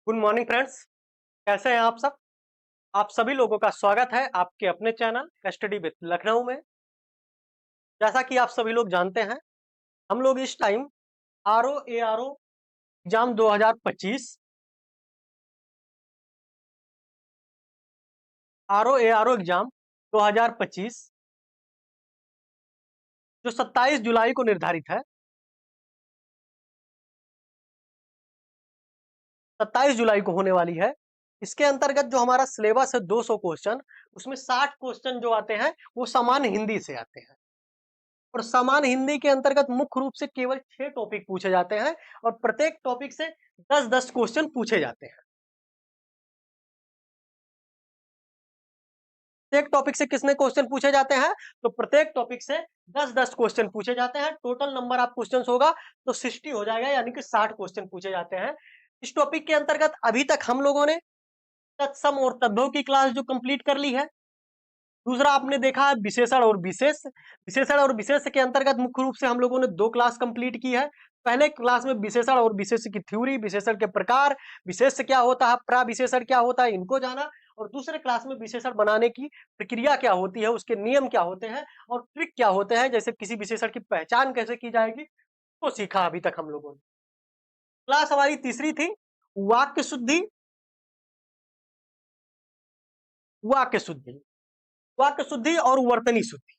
Good morning friends. कैसे हैं आप सब? आप सभी लोगों का स्वागत है आपके अपने चैनल स्टडी विद लखनऊ में। जैसा कि आप सभी लोग जानते हैं, हम लोग इस time R O A R O exam 2025 R O A R O exam 2025 जो 27 जुलाई को निर्धारित है। 27 जुलाई को होने वाली है। इसके अंतर्गत जो हमारा सिलेबस है 200 क्वेश्चन, उसमें 60 क्वेश्चन जो आते हैं वो सामान्य हिंदी से आते हैं। और सामान्य हिंदी के अंतर्गत मुख्य रूप से केवल 6 टॉपिक पूछे जाते हैं और प्रत्येक टॉपिक से 10-10 क्वेश्चन पूछे जाते हैं। प्रत्येक टॉपिक से कितने क्वेश्चन पूछे जाते हैं? तो प्रत्येक टॉपिक से 10-10 क्वेश्चन पूछे जाते हैं। टोटल नंबर ऑफ क्वेश्चंस होगा तो 60 हो जाएगा, यानी कि 60 क्वेश्चन पूछे जाते हैं। इस टॉपिक के अंतर्गत अभी तक हम लोगों ने तत्सम और तद्भव की क्लास जो कंप्लीट कर ली है। दूसरा आपने देखा है विशेषण और विशेष। विशेषण और विशेष के अंतर्गत मुख्य रूप से हम लोगों ने 2 क्लास कंप्लीट की है। पहले क्लास में विशेषण और विशेष की थ्योरी, विशेषण के प्रकार, विशेष क्या होता है, प्राविशेषण क्या होता है, इनको जाना। और दूसरे क्लास में विशेषण बनाने की प्रक्रिया क्या होती है, उसके नियम क्या होते हैं और ट्रिक क्या होते हैं, जैसे किसी विशेषण की पहचान कैसे की जाएगी, वो सीखा अभी तक हम लोगों ने। क्लास हमारी तीसरी थी वाक्य शुद्धि। वाक्य शुद्धि वाक्य शुद्धि और वर्तनी शुद्धि।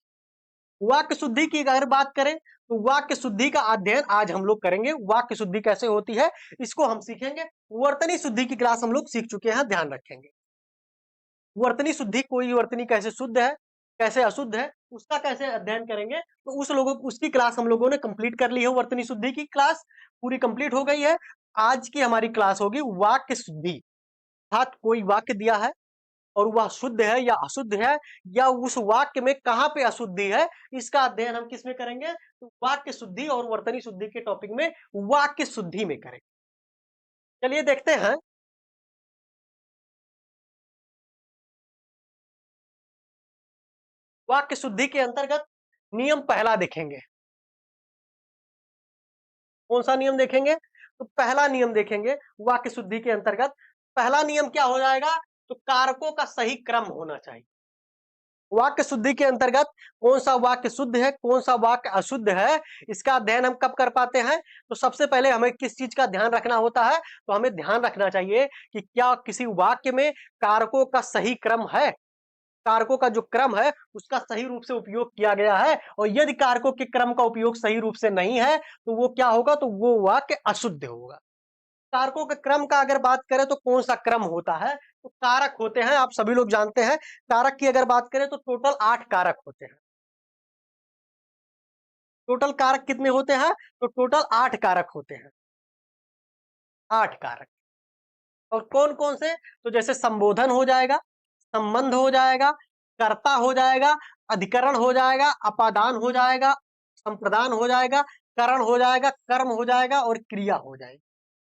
वाक्य शुद्धि की अगर बात करें तो वाक्य शुद्धि का अध्ययन आज हम लोग करेंगे। वाक्य शुद्धि कैसे होती है इसको हम सीखेंगे। वर्तनी शुद्धि की क्लास हम लोग सीख चुके हैं, ध्यान रखेंगे। वर्तनी शुद्धि, कोई वर्तनी कैसे शुद्ध है कैसे अशुद्ध है उसका कैसे अध्ययन करेंगे, तो उसकी क्लास हम लोगों ने कंप्लीट कर ली है। वर्तनी शुद्धि की क्लास पूरी कंप्लीट हो गई है। आज की हमारी क्लास होगी वाक्य शुद्धि। अर्थात कोई वाक्य दिया है और वह शुद्ध है या अशुद्ध है, या उस वाक्य में कहां पे अशुद्धि है, इसका अध्ययन हम किस में करेंगे? तो वाक्य शुद्धि और वर्तनी शुद्धि के टॉपिक में वाक्य शुद्धि में करेंगे। चलिए देखते हैं। वाक्य शुद्धि के अंतर्गत नियम पहला देखेंगे। कौन सा नियम देखेंगे? तो पहला नियम देखेंगे वाक्य शुद्धि के अंतर्गत। पहला नियम क्या हो जाएगा? तो कारकों का सही क्रम होना चाहिए। वाक्य शुद्धि के अंतर्गत कौन सा वाक्य शुद्ध है, कौन सा वाक्य अशुद्ध है, इसका अध्ययन हम कब कर पाते हैं? तो सबसे पहले हमें किस चीज का ध्यान रखना होता है? तो हमें ध्यान रखना चाहिए कि क्या किसी वाक्य में कारकों का सही क्रम है, कारकों का जो क्रम है उसका सही रूप से उपयोग किया गया है। और यदि कारकों के क्रम का उपयोग सही रूप से नहीं है तो वो क्या होगा? तो वो वाक्य अशुद्ध होगा। कारकों के क्रम का अगर बात करें तो कौन सा क्रम होता है? तो कारक होते हैं, आप सभी लोग जानते हैं। कारक की अगर बात करें तो टोटल 8 कारक होते हैं। टोटल कारक कितने होते हैं? तो टोटल 8 कारक होते हैं। 8 कारक। और कौन कौन से? तो जैसे संबोधन हो जाएगा, संबंध हो जाएगा, कर्ता हो जाएगा, अधिकरण हो जाएगा, अपादान हो जाएगा, संप्रदान हो जाएगा, करण हो जाएगा, कर्म हो जाएगा और क्रिया हो जाएगी।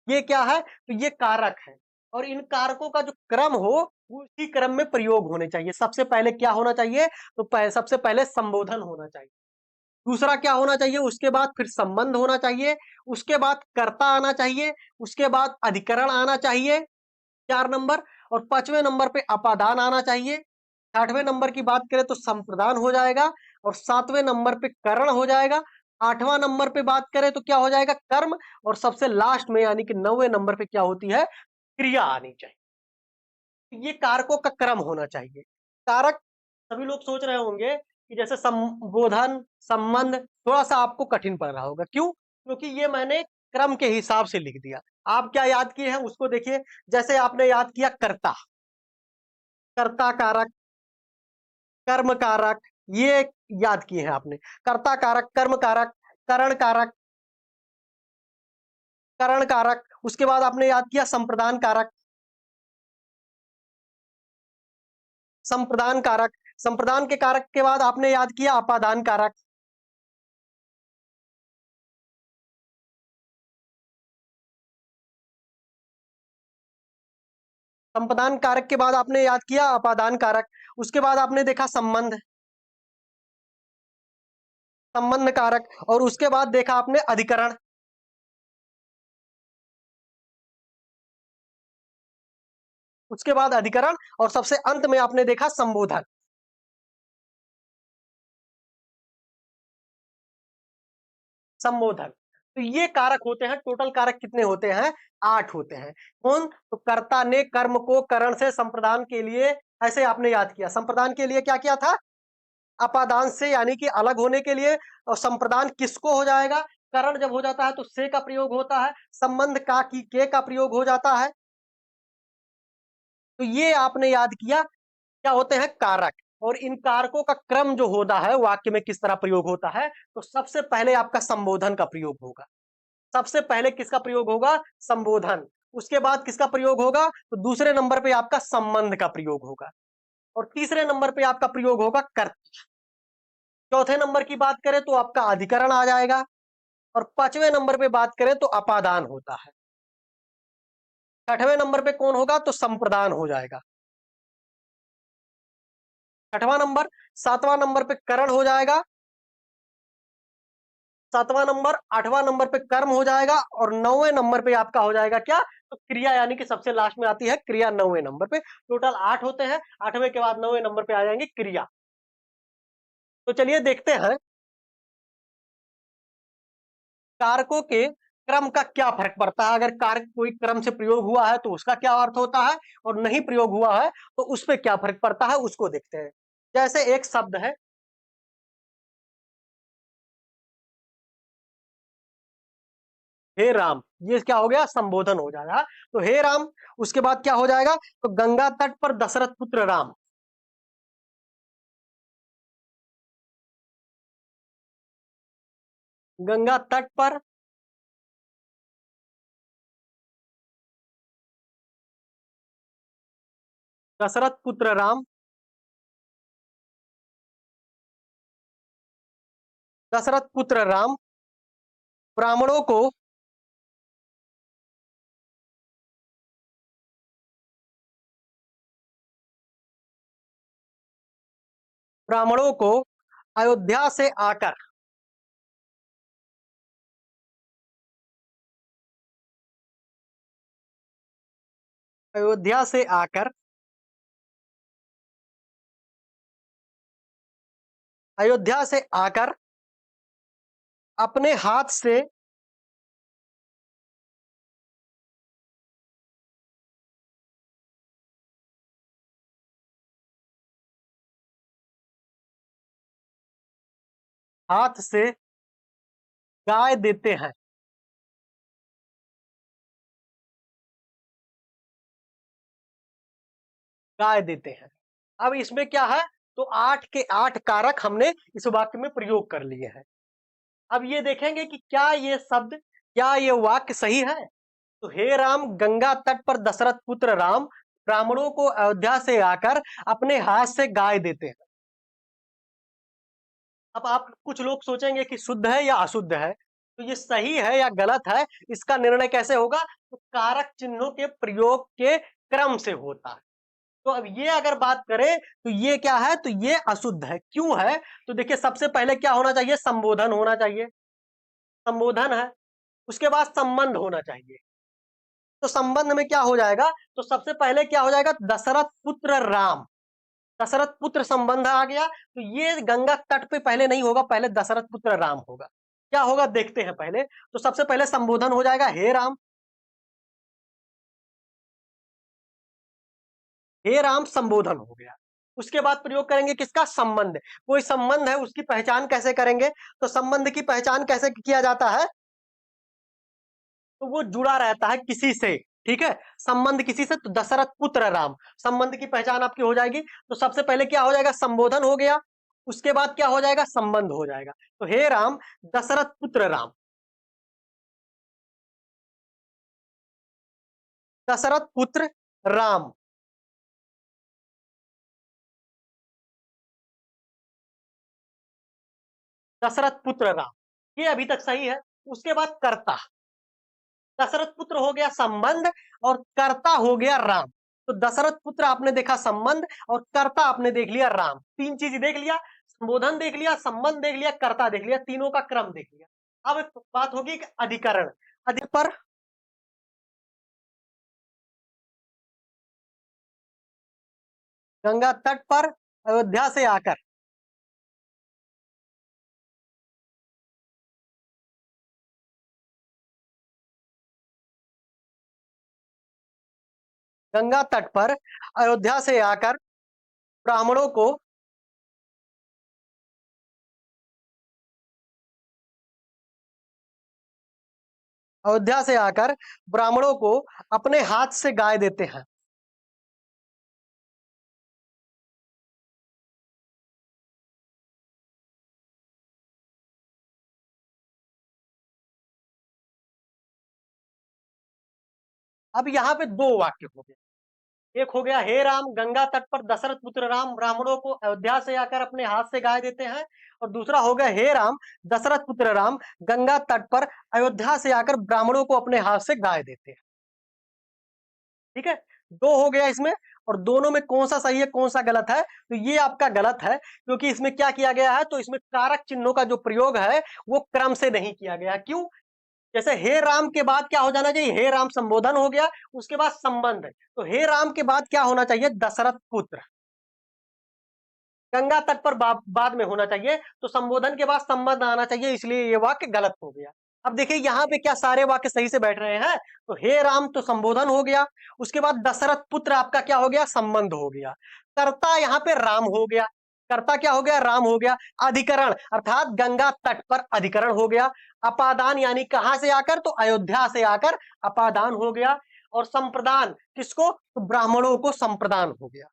ये क्या है? तो ये कारक है। और इन कारकों का जो क्रम हो वो उसी क्रम में प्रयोग होने चाहिए। सबसे पहले क्या होना चाहिए? तो सबसे पहले संबोधन होना चाहिए। दूसरा क्या होना चाहिए? उसके बाद फिर संबंध होना चाहिए, उसके बाद कर्ता आना चाहिए, उसके बाद अधिकरण आना चाहिए 4 नंबर, और 5वें नंबर पे अपादान आना चाहिए। 6वें नंबर की बात करें तो संप्रदान हो जाएगा, और 7वें नंबर पे करण हो जाएगा। 8वां नंबर पे बात करें तो क्या हो जाएगा? कर्म। और सबसे लास्ट में यानी कि 9वें नंबर पे क्या होती है? क्रिया आनी चाहिए। ये कारकों का क्रम होना चाहिए। कारक सभी लोग सोच रहे होंगे कि जैसे संबोधन, संबंध थोड़ा सा आपको कठिन पड़ रहा होगा। क्यों? क्योंकि ये मैंने क्रम के हिसाब से लिख दिया। आप क्या याद किए हैं उसको देखिए। जैसे आपने याद किया कर्ता, कर्ता कारक, कर्म कारक, ये याद किए हैं आपने। कर्ता कारक, कर्म कारक, करण कारक, करण कारक, उसके बाद आपने याद किया संप्रदान कारक, संप्रदान कारक, संप्रदान के कारक के बाद आपने याद किया अपादान कारक, संप्रदान कारक के बाद आपने याद किया अपादान कारक। उसके बाद आपने देखा संबंध, संबंध कारक, और उसके बाद देखा आपने अधिकरण। उसके बाद अधिकरण और सबसे अंत में आपने देखा संबोधन। संबोधन। तो ये कारक होते हैं, टोटल कारक कितने होते हैं? 8 होते हैं। कौन? तो कर्ता ने कर्म को करण से संप्रदान के लिए, ऐसे आपने याद किया, संप्रदान के लिए क्या किया था? अपादान से, यानी कि अलग होने के लिए। और संप्रदान किसको हो जाएगा? करण जब हो जाता है तो से का प्रयोग होता है, संबंध का की के का प्रयोग हो जाता है। तो ये आपने याद किया, क्या होते हैं? कारक। और इन कारकों का क्रम जो होता है वाक्य में किस तरह प्रयोग होता है, तो सबसे पहले आपका संबोधन का प्रयोग होगा। सबसे पहले किसका प्रयोग होगा? संबोधन। उसके बाद किसका प्रयोग होगा? तो दूसरे नंबर पे आपका संबंध का प्रयोग होगा। और तीसरे नंबर पे आपका प्रयोग होगा कर्ता। चौथे नंबर की बात करें तो आपका अधिकरण आ जाएगा। और पांचवें नंबर पे बात करें तो अपादान होता है। छठवें नंबर पे कौन होगा? तो संप्रदान हो जाएगा। छठवां नंबर। सातवां नंबर पे करण हो जाएगा। सातवां नंबर, आठवां नंबर पे कर्म हो जाएगा। और नौवें नंबर पे आपका हो जाएगा क्या? तो क्रिया, यानी कि सबसे लास्ट में आती है क्रिया नौवें नंबर पे। टोटल 8 होते हैं, आठवें के बाद नौवें नंबर पे आ जाएंगे क्रिया। तो चलिए देखते हैं कारकों के क्रम का क्या फर्क पड़ता है। अगर कारक कोई क्रम से प्रयोग हुआ है तो उसका क्या अर्थ होता है, और नहीं प्रयोग हुआ है तो उस पर क्या फर्क पड़ता है, उसको देखते हैं। जैसे एक शब्द है हे राम, ये क्या हो गया? संबोधन हो जाएगा। तो हे राम, उसके बाद क्या हो जाएगा? तो गंगा तट पर दशरथ पुत्र राम। गंगा तट पर दशरथ पुत्र राम। दशरथ पुत्र राम ब्राह्मणों को, ब्राह्मणों को अयोध्या से आकर, अयोध्या से आकर, अयोध्या से आकर अपने हाथ से, हाथ से गाय देते हैं। गाय देते हैं। अब इसमें क्या है? तो 8 के 8 कारक हमने इस वाक्य में प्रयोग कर लिए हैं। अब ये देखेंगे कि क्या ये शब्द, क्या ये वाक्य सही है। तो हे राम, गंगा तट पर दशरथ पुत्र राम ब्राह्मणों को अयोध्या से आकर अपने हाथ से गाय देते हैं। अब आप कुछ लोग सोचेंगे कि शुद्ध है या अशुद्ध है, तो ये सही है या गलत है, इसका निर्णय कैसे होगा? तो कारक चिन्हों के प्रयोग के क्रम से होता है। तो अब ये अगर बात करें तो ये क्या है? तो ये अशुद्ध है। क्यों है? तो देखिए, सबसे पहले क्या होना चाहिए? संबोधन होना चाहिए। संबोधन है। उसके बाद संबंध होना चाहिए। तो संबंध में क्या हो जाएगा? तो सबसे पहले क्या हो जाएगा? दशरथ पुत्र राम। दशरथ पुत्र संबंध आ गया। तो ये गंगा तट पे पहले नहीं होगा, पहले दशरथ पुत्र राम होगा। क्या होगा देखते हैं पहले। तो सबसे पहले संबोधन हो जाएगा हे राम। हे राम संबोधन हो गया। उसके बाद प्रयोग करेंगे किसका? संबंध। कोई संबंध है, उसकी पहचान कैसे करेंगे? तो संबंध की पहचान कैसे किया जाता है? तो वो जुड़ा रहता है किसी से। ठीक है, संबंध किसी से, तो दशरथ पुत्र राम, संबंध की पहचान आपकी हो जाएगी। तो सबसे पहले क्या हो जाएगा? संबोधन हो गया। उसके बाद क्या हो जाएगा? संबंध हो जाएगा। तो हे राम दशरथ पुत्र राम। दशरथ पुत्र राम। दशरथ पुत्र राम, ये अभी तक सही है। उसके बाद कर्ता। दशरथ पुत्र हो गया संबंध, और कर्ता हो गया राम। तो दशरथ पुत्र आपने देखा संबंध, और कर्ता आपने देख लिया राम। तीन चीज देख लिया, संबोधन देख लिया, संबंध देख लिया, कर्ता देख लिया, तीनों का क्रम देख लिया। अब एक बात होगी कि अधिकरण। अधिक पर गंगा तट पर अयोध्या से आकर, गंगा तट पर अयोध्या से आकर ब्राह्मणों को, अयोध्या से आकर ब्राह्मणों को अपने हाथ से गाय देते हैं। अब यहाँ पे दो वाक्य हो गए। एक हो गया, हे राम गंगा तट पर दशरथ पुत्र राम ब्राह्मणों को अयोध्या से आकर अपने हाथ से गाय देते हैं। और दूसरा हो गया, हे राम दशरथ पुत्र राम गंगा तट पर अयोध्या से आकर ब्राह्मणों को अपने हाथ से गाय देते हैं। ठीक है, दो हो गया इसमें। और दोनों में कौन सा सही है कौन सा गलत है, तो ये आपका गलत है, क्योंकि इसमें क्या किया गया है, तो इसमें कारक चिन्हों का जो प्रयोग है वो क्रम से नहीं किया गया। क्यों? जैसे हे राम के बाद क्या हो जाना चाहिए, हे राम संबोधन हो गया, उसके बाद संबंध, तो हे राम के बाद क्या होना चाहिए, दशरथ पुत्र। गंगा तट पर बाद में होना चाहिए, तो संबोधन के बाद संबंध आना चाहिए, इसलिए ये वाक्य गलत हो गया। अब देखिए यहाँ पे क्या सारे वाक्य सही से बैठ रहे हैं, तो हे राम तो संबोधन हो गया, उसके बाद दशरथ पुत्र आपका क्या हो गया, संबंध हो गया। कर्ता यहाँ पे राम हो गया, कर्ता क्या हो गया, राम हो गया। अधिकरण अर्थात गंगा तट पर अधिकरण हो गया। अपादान यानी कहां से आकर, तो अयोध्या से आकर अपादान हो गया। और संप्रदान किसको, तो ब्राह्मणों को संप्रदान हो गया।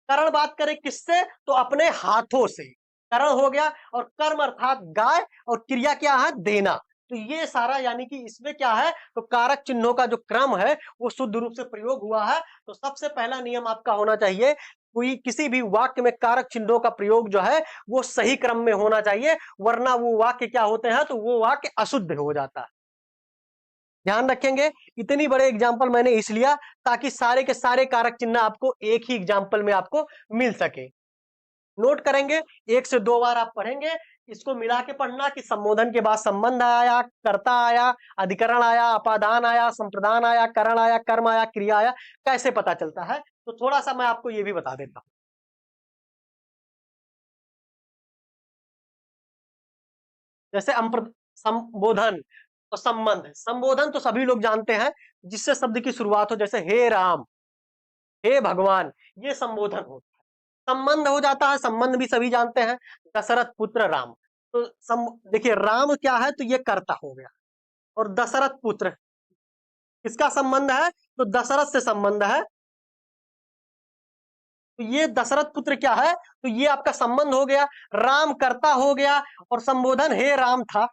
करण बात करें किससे, तो अपने हाथों से करण हो गया। और कर्म अर्थात गाय, और क्रिया क्या है, देना। तो ये सारा यानी कि इसमें क्या है, तो कारक चिन्हों का जो क्रम है वो शुद्ध रूप से प्रयोग हुआ है। तो सबसे पहला नियम आपका होना चाहिए, कोई किसी भी वाक्य में कारक चिन्हों का प्रयोग जो है वो सही क्रम में होना चाहिए, वरना वो वाक्य क्या होते हैं, तो वो वाक्य अशुद्ध हो जाता है। ध्यान रखेंगे, इतनी बड़े एग्जाम्पल मैंने इस लिया ताकि सारे के सारे कारक चिन्ह आपको एक ही एग्जाम्पल में आपको मिल सके। नोट करेंगे, एक से दो बार आप पढ़ेंगे, इसको मिला के पढ़ना कि संबोधन के बाद संबंध आया, कर्ता आया, अधिकरण आया, अपादान आया, संप्रदान आया, करण आया, कर्म आया, क्रिया आया, कैसे पता चलता है। तो थोड़ा सा मैं आपको ये भी बता देता हूं। जैसे संबोधन और संबंध, संबोधन तो सभी लोग जानते हैं, जिससे शब्द की शुरुआत हो, जैसे हे राम, हे भगवान, ये संबोधन होता है। संबंध हो जाता है, संबंध भी सभी जानते हैं, दशरथ पुत्र राम। तो देखिए राम क्या है, तो ये कर्ता हो गया। और दशरथ पुत्र किसका संबंध है, तो दशरथ से संबंध है। तो ये दशरथ पुत्र क्या है, तो ये आपका संबंध हो गया। राम कर्ता हो गया, और संबोधन हे राम था,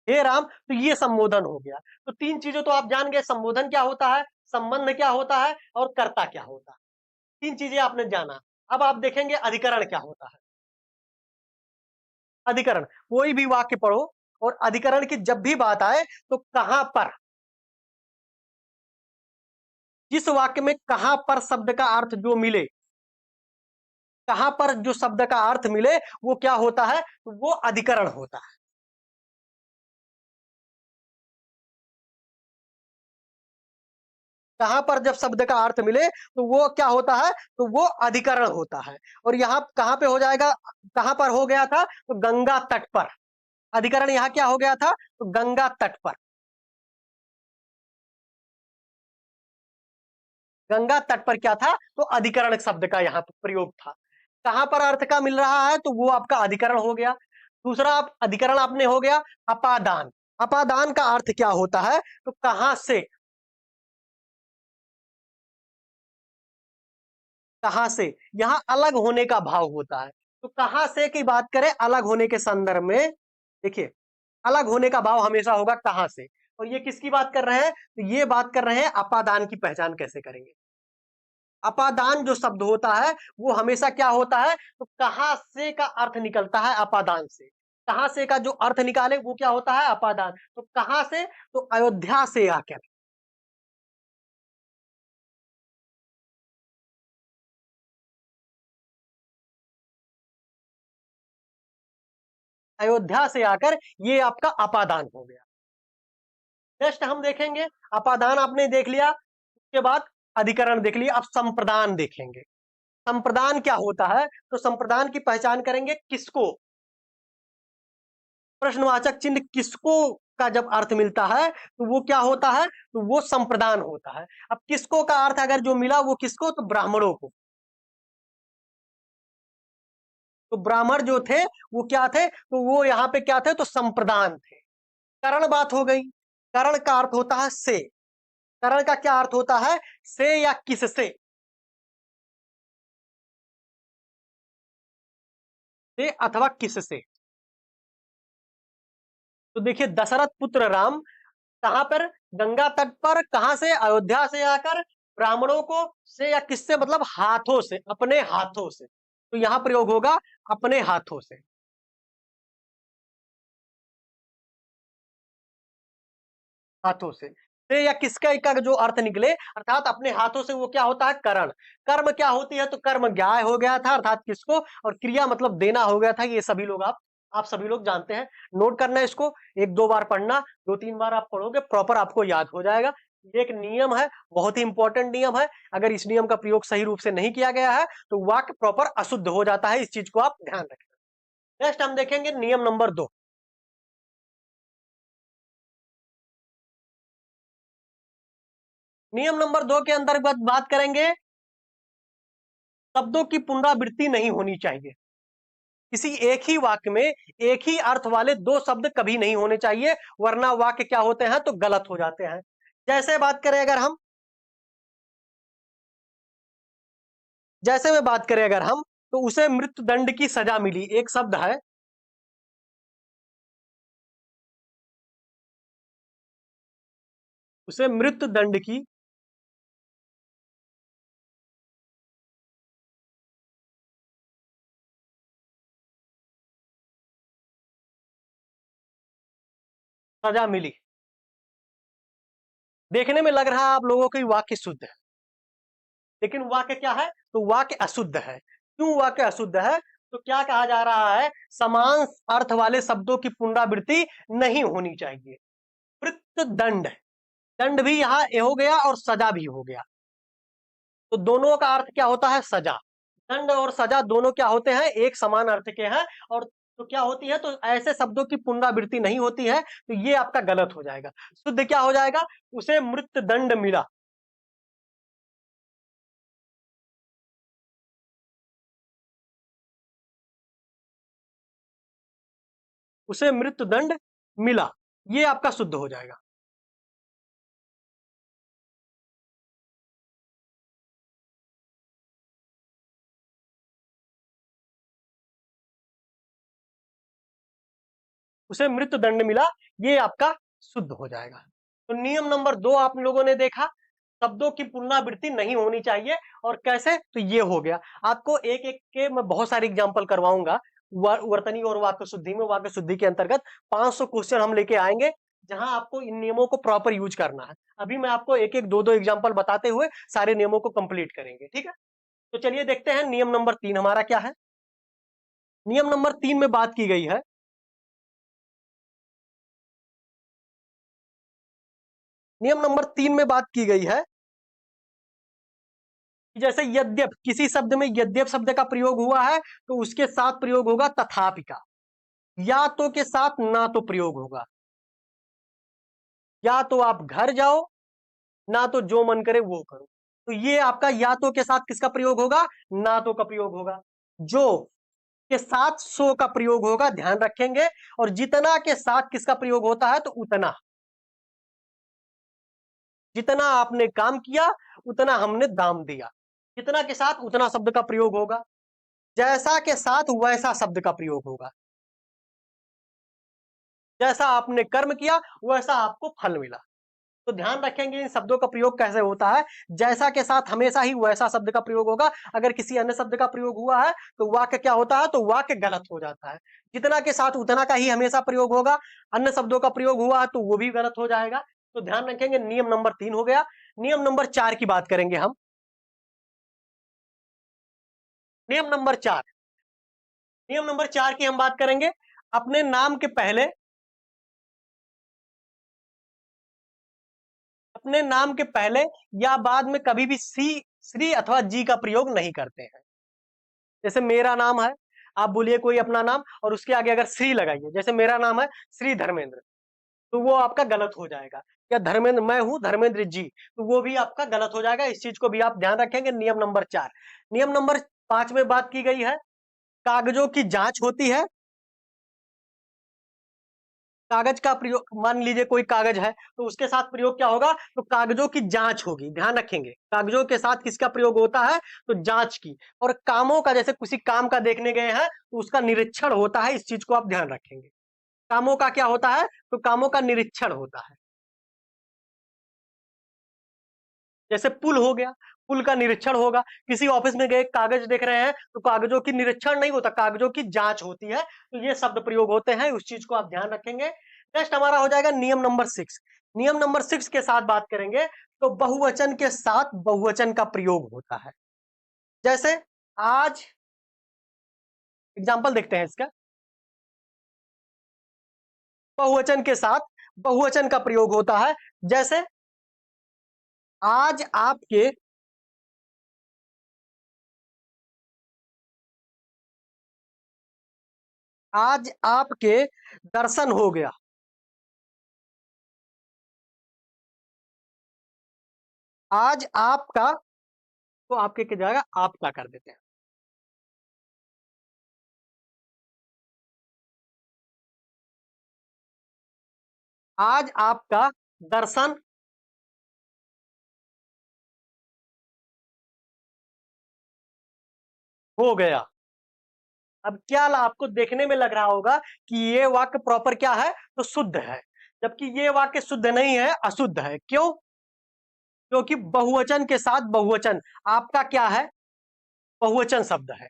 हे राम, तो ये संबोधन हो गया। तो तीन चीजें तो आप जान गए, संबोधन क्या होता है, संबंध क्या होता है, और कर्ता क्या होता है। तीन चीजें आपने जाना। अब आप देखेंगे अधिकरण क्या होता है। अधिकरण, कोई भी वाक्य पढ़ो और अधिकरण की जब भी बात आए तो कहां पर, जिस वाक्य में कहां पर शब्द का अर्थ जो मिले, कहां पर जो शब्द का अर्थ मिले वो क्या होता है, वो अधिकरण होता है। कहां पर जब शब्द का अर्थ मिले तो वो क्या होता है, तो वो अधिकरण होता है। और यहाँ कहां पे हो जाएगा, कहां पर हो गया था, तो गंगा तट पर। अधिकरण यहाँ क्या हो गया था, तो गंगा तट पर। गंगा तट पर क्या था, तो अधिकरण शब्द का यहाँ पर प्रयोग था। कहां पर अर्थ का मिल रहा है, तो वो आपका अधिकरण हो गया। दूसरा आप अधिकरण आपने हो गया अपादान। अपादान का अर्थ क्या होता है, तो कहां से, कहां से, यहां अलग होने का भाव होता है। तो कहां से की बात करें अलग होने के संदर्भ में, देखिए अलग होने का भाव हमेशा होगा कहां से। और ये किसकी बात कर रहे हैं, तो ये बात कर रहे हैं अपादान की पहचान कैसे करेंगे। अपादान जो शब्द होता है वो हमेशा क्या होता है, तो कहां से का अर्थ निकलता है अपादान से। कहां से का जो अर्थ निकाले वो क्या होता है, अपादान। तो कहां से, तो अयोध्या से आकर। अयोध्या से आकर ये आपका अपादान हो गया। नेक्स्ट हम देखेंगे, अपादान आपने देख लिया, उसके बाद अधिकरण देख लिए, अब संप्रदान देखेंगे। संप्रदान क्या होता है, तो संप्रदान की पहचान करेंगे किसको, प्रश्नवाचक चिन्ह किसको का जब अर्थ मिलता है तो वो क्या होता है, तो वो संप्रदान होता है। अब किसको का अर्थ अगर जो मिला वो किसको, तो ब्राह्मणों को। तो ब्राह्मण जो थे वो क्या थे, तो वो यहाँ पे क्या थे, तो संप्रदान थे। करण बात हो गई। करण का अर्थ होता है से। करण का क्या अर्थ होता है, से या किससे, से अथवा किससे। तो देखिए दशरथ पुत्र राम कहां पर, गंगा तट पर, कहां से, अयोध्या से आकर ब्राह्मणों को से या किससे, मतलब हाथों से, अपने हाथों से। तो यहां प्रयोग होगा अपने हाथों से, हाथों से या किसका का जो अर्थ निकले, अर्थात अपने हाथों से, वो क्या होता है, करण। कर्म क्या होती है, तो कर्म ज्ञाय हो गया था, अर्थात किसको, और क्रिया मतलब देना हो गया था। ये सभी लोग आप सभी लोग जानते हैं। नोट करना है इसको, एक दो बार पढ़ना, दो तीन बार आप पढ़ोगे प्रॉपर आपको याद हो जाएगा। ये एक नियम है, बहुत ही इंपॉर्टेंट नियम है। अगर इस नियम का प्रयोग सही रूप से नहीं किया गया है तो वाक्य प्रॉपर अशुद्ध हो जाता है। इस चीज को आप ध्यान रखें। नेक्स्ट हम देखेंगे नियम नंबर 2। नियम नंबर 2 के अंतर्गत बात करेंगे, शब्दों की पुनरावृत्ति नहीं होनी चाहिए। किसी एक ही वाक्य में एक ही अर्थ वाले दो शब्द कभी नहीं होने चाहिए, वरना वाक्य क्या होते हैं, तो गलत हो जाते हैं। जैसे बात करें अगर हम, जैसे में बात करें अगर हम, तो उसे मृत्यु दंड की सजा मिली, एक शब्द है, उसे मृत्यु दंड की सजा मिली। देखने में लग रहा है आप लोगों को वाक्य शुद्ध है, लेकिन वाक्य क्या है, तो वाक्य अशुद्ध है। क्यों वाक्य अशुद्ध है, तो क्या कहा जा रहा है, समान अर्थ वाले शब्दों की पुनरावृत्ति नहीं होनी चाहिए। मृत्यु दंड, दंड भी यहाँ हो गया और सजा भी हो गया। तो दोनों का अर्थ क्या होता है, सजा। दंड और सजा दोनों क्या होते हैं, एक समान अर्थ के हैं। और तो क्या होती है, तो ऐसे शब्दों की पुनरावृत्ति नहीं होती है, तो ये आपका गलत हो जाएगा। शुद्ध क्या हो जाएगा, उसे मृत्यु दंड मिला, उसे मृत्यु दंड मिला, ये आपका शुद्ध हो जाएगा। उसे मृत्यु दंड मिला, ये आपका शुद्ध हो जाएगा। तो नियम नंबर 2 आप लोगों ने देखा, शब्दों की पुनरावृत्ति नहीं होनी चाहिए। और कैसे, तो ये हो गया। आपको एक एक के मैं बहुत सारे एग्जांपल करवाऊंगा। वर्तनी और वाक्य शुद्धि में, वाक्य शुद्धि के अंतर्गत 500 क्वेश्चन हम लेके आएंगे, जहां आपको इन नियमों को प्रॉपर यूज करना है। अभी मैं आपको एक एक दो दो एग्जाम्पल बताते हुए सारे नियमों को कंप्लीट करेंगे, ठीक है। तो चलिए देखते हैं नियम नंबर 3 हमारा क्या है। नियम नंबर 3 में बात की गई है, नियम नंबर 3 में बात की गई है कि जैसे यद्यप, किसी शब्द में यद्यप शब्द का प्रयोग हुआ है तो उसके साथ प्रयोग होगा तथापि का। या तो के साथ ना तो प्रयोग होगा। या तो आप घर जाओ, ना तो जो मन करे वो करो। तो ये आपका या तो के साथ किसका प्रयोग होगा, ना तो का प्रयोग होगा। जो के साथ सो का प्रयोग होगा, ध्यान रखेंगे। और जितना के साथ किसका प्रयोग होता है, तो उतना। जितना आपने काम किया उतना हमने दाम दिया, जितना के साथ उतना शब्द का प्रयोग होगा। जैसा के साथ वैसा शब्द का प्रयोग होगा। जैसा आपने कर्म किया वैसा आपको फल मिला। तो ध्यान रखेंगे इन शब्दों का प्रयोग कैसे होता है। जैसा के साथ हमेशा ही वैसा शब्द का प्रयोग होगा। अगर किसी अन्य शब्द का प्रयोग हुआ है तो वाक्य क्या होता है, तो वाक्य गलत हो जाता है। जितना के साथ उतना का ही हमेशा प्रयोग होगा। अन्य शब्दों का प्रयोग हुआ है तो वो भी गलत हो जाएगा। तो ध्यान रखेंगे, नियम नंबर 3 हो गया। नियम नंबर 4 की बात करेंगे हम। नियम नंबर 4, नियम नंबर 4 की हम बात करेंगे। अपने नाम के पहले, अपने नाम के पहले या बाद में कभी भी सी, श्री अथवा जी का प्रयोग नहीं करते हैं। जैसे मेरा नाम है, आप बोलिए कोई अपना नाम और उसके आगे अगर श्री लगाइए, जैसे मेरा नाम है श्री धर्मेंद्र, तो वो आपका गलत हो जाएगा। या धर्मेंद्र, मैं हूं धर्मेंद्र जी, तो वो भी आपका गलत हो जाएगा। इस चीज को भी आप ध्यान रखेंगे। नियम नंबर 4। नियम नंबर 5 में बात की गई है, कागजों की जांच होती है। कागज का प्रयोग, मान लीजिए कोई कागज है तो उसके साथ प्रयोग क्या होगा, तो कागजों की जांच होगी। ध्यान रखेंगे, कागजों के साथ किसका प्रयोग होता है, तो जांच की। और कामों का, जैसे किसी काम का देखने गए हैं तो उसका निरीक्षण होता है। इस चीज को आप ध्यान रखेंगे। कामों का क्या होता है, तो कामों का निरीक्षण होता है। जैसे पुल हो गया, पुल का निरीक्षण होगा। किसी ऑफिस में गए, कागज देख रहे हैं, तो कागजों की निरीक्षण नहीं होता, कागजों की जांच होती है। तो ये शब्द प्रयोग होते हैं, उस चीज को आप ध्यान रखेंगे। नेक्स्ट हमारा हो जाएगा नियम नंबर 6। नियम नंबर 6 के साथ बात करेंगे तो बहुवचन के साथ बहुवचन का प्रयोग होता है। जैसे आज, एग्जाम्पल देखते हैं इसका। बहुवचन के साथ बहुवचन का प्रयोग होता है। जैसे आज आपके, आज आपके दर्शन हो गया। आज आपका, तो आपके क्या जाएगा, आपका कर देते हैं। आज आपका दर्शन हो गया। अब क्या आपको देखने में लग रहा होगा कि ये वाक्य प्रॉपर क्या है, तो शुद्ध है, जबकि ये वाक्य शुद्ध नहीं है, अशुद्ध है। क्यों? क्योंकि बहुवचन के साथ बहुवचन, आपका क्या है, बहुवचन शब्द है।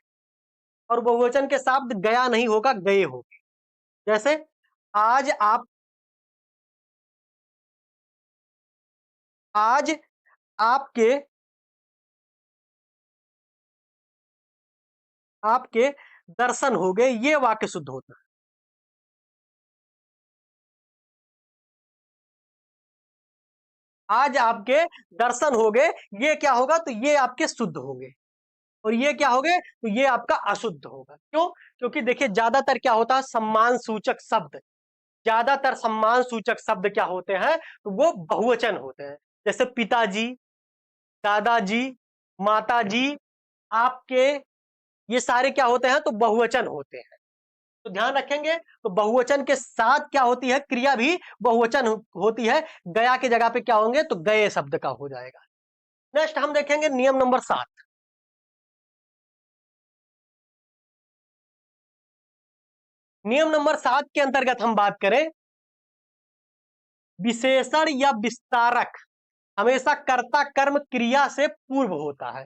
और बहुवचन के साथ गया नहीं होगा, गए होगे। जैसे आज आप, आज आपके, आपके दर्शन हो गए, ये वाक्य शुद्ध होता है। आज आपके दर्शन हो गए, ये क्या होगा, तो ये आपके शुद्ध होंगे। और ये क्या हो गए, तो ये आपका अशुद्ध होगा। क्यों? क्योंकि देखिए ज्यादातर क्या होता है, सम्मान सूचक शब्द, ज्यादातर सम्मान सूचक शब्द क्या होते हैं, तो वो बहुवचन होते हैं। जैसे पिताजी, दादाजी, माताजी, आपके, ये सारे क्या होते हैं, तो बहुवचन होते हैं। तो ध्यान रखेंगे, तो बहुवचन के साथ क्या होती है, क्रिया भी बहुवचन होती है। गया की जगह पे क्या होंगे, तो गए शब्द का हो जाएगा। नेक्स्ट हम देखेंगे नियम नंबर 7। नियम नंबर 7 के अंतर्गत हम बात करें, विशेषण या विस्तारक हमेशा कर्ता कर्म क्रिया से पूर्व होता है।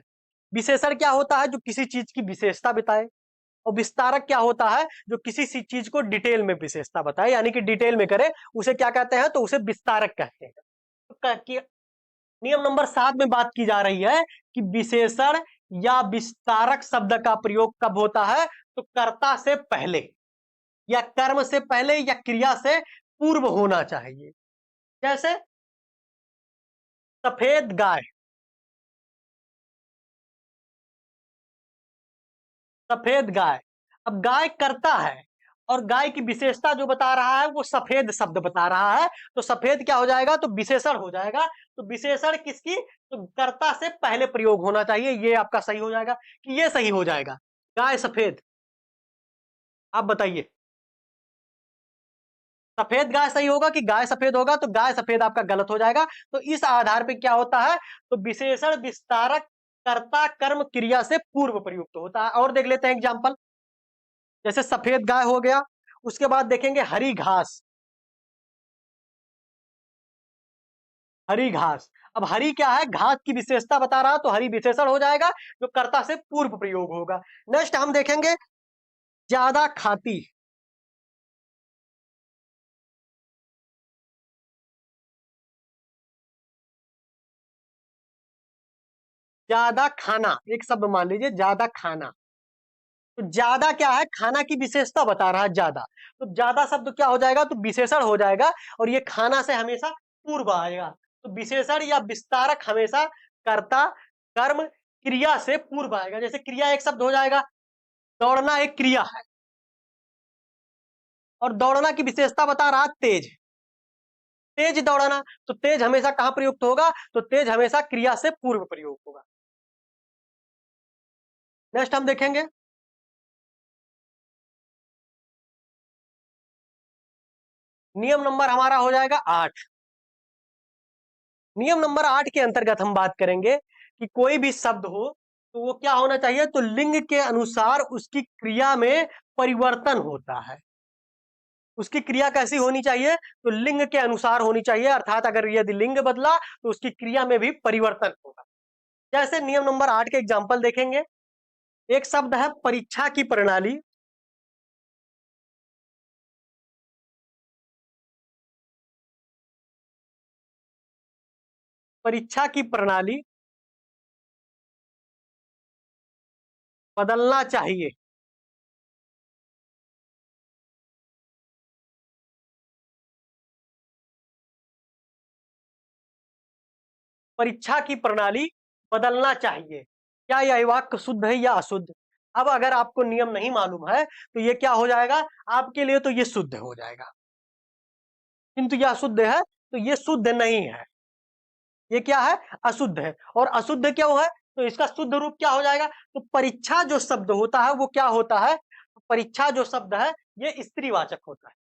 विशेषण क्या होता है, जो किसी चीज की विशेषता बताए। और विस्तारक क्या होता है, जो किसी चीज को डिटेल में विशेषता बताए, यानी कि डिटेल में करे, उसे क्या कहते हैं, तो उसे विस्तारक कहते हैं। तो नियम नंबर 7 में बात की जा रही है कि विशेषण या विस्तारक शब्द का प्रयोग कब होता है, तो कर्ता से पहले, या कर्म से पहले, या क्रिया से पूर्व होना चाहिए। जैसे सफेद गाय, सफेद गाय। अब गाय करता है, और गाय की विशेषता जो बता रहा है वो सफेद शब्द बता रहा है, तो सफेद क्या हो जाएगा, तो विशेषण हो जाएगा। तो विशेषण किसकी, तो कर्ता से पहले प्रयोग होना चाहिए। ये आपका सही हो जाएगा कि ये सही हो जाएगा, गाय सफेद। आप बताइए, सफेद गाय सही होगा कि गाय सफेद होगा, तो गाय सफेद आपका गलत हो जाएगा। तो इस आधार पे क्या होता है, तो विशेषण विस्तारक कर्ता कर्म क्रिया से पूर्व प्रयुक्त होता है। और देख लेते हैं एग्जांपल। जैसे सफेद गाय हो गया, उसके बाद देखेंगे हरी घास। हरी घास, अब हरी क्या है, घास की विशेषता बता रहा, तो हरी विशेषण हो जाएगा, जो कर्ता से पूर्व प्रयोग होगा। नेक्स्ट हम देखेंगे ज्यादा खाती। ज्यादा खाना, एक शब्द मान लीजिए, ज्यादा खाना। तो ज्यादा क्या है, खाना की विशेषता बता रहा है, ज्यादा। तो ज्यादा शब्द क्या हो जाएगा, तो विशेषण हो जाएगा। और ये खाना से हमेशा पूर्व आएगा। तो विशेषण या विस्तारक हमेशा कर्ता, कर्म, क्रिया से पूर्व आएगा। जैसे क्रिया एक शब्द हो जाएगा, दौड़ना एक क्रिया है और दौड़ना की विशेषता बता रहा तेज, तेज दौड़ना, तो तेज हमेशा कहां प्रयुक्त होगा, तो तेज हमेशा क्रिया से पूर्व प्रयोग होगा। नेक्स्ट हम देखेंगे नियम नंबर हमारा हो जाएगा 8। नियम नंबर 8 के अंतर्गत हम बात करेंगे कि कोई भी शब्द हो तो वो क्या होना चाहिए, तो लिंग के अनुसार उसकी क्रिया में परिवर्तन होता है। उसकी क्रिया कैसी होनी चाहिए, तो लिंग के अनुसार होनी चाहिए, अर्थात अगर यदि लिंग बदला तो उसकी क्रिया में भी परिवर्तन होगा। जैसे नियम नंबर 8 के एग्जाम्पल देखेंगे, एक शब्द है परीक्षा की प्रणाली। परीक्षा की प्रणाली बदलना चाहिए। परीक्षा की प्रणाली बदलना चाहिए। क्या यह वाक्य शुद्ध है या अशुद्ध? अब अगर आपको नियम नहीं मालूम है तो ये क्या हो जाएगा, आपके लिए तो ये शुद्ध हो जाएगा, किंतु यह अशुद्ध है तो ये शुद्ध नहीं है, ये क्या है, अशुद्ध है। और अशुद्ध क्यों है, तो इसका शुद्ध रूप क्या हो जाएगा, तो परीक्षा जो शब्द होता है वो क्या होता है, परीक्षा जो शब्द है ये स्त्रीवाचक होता है,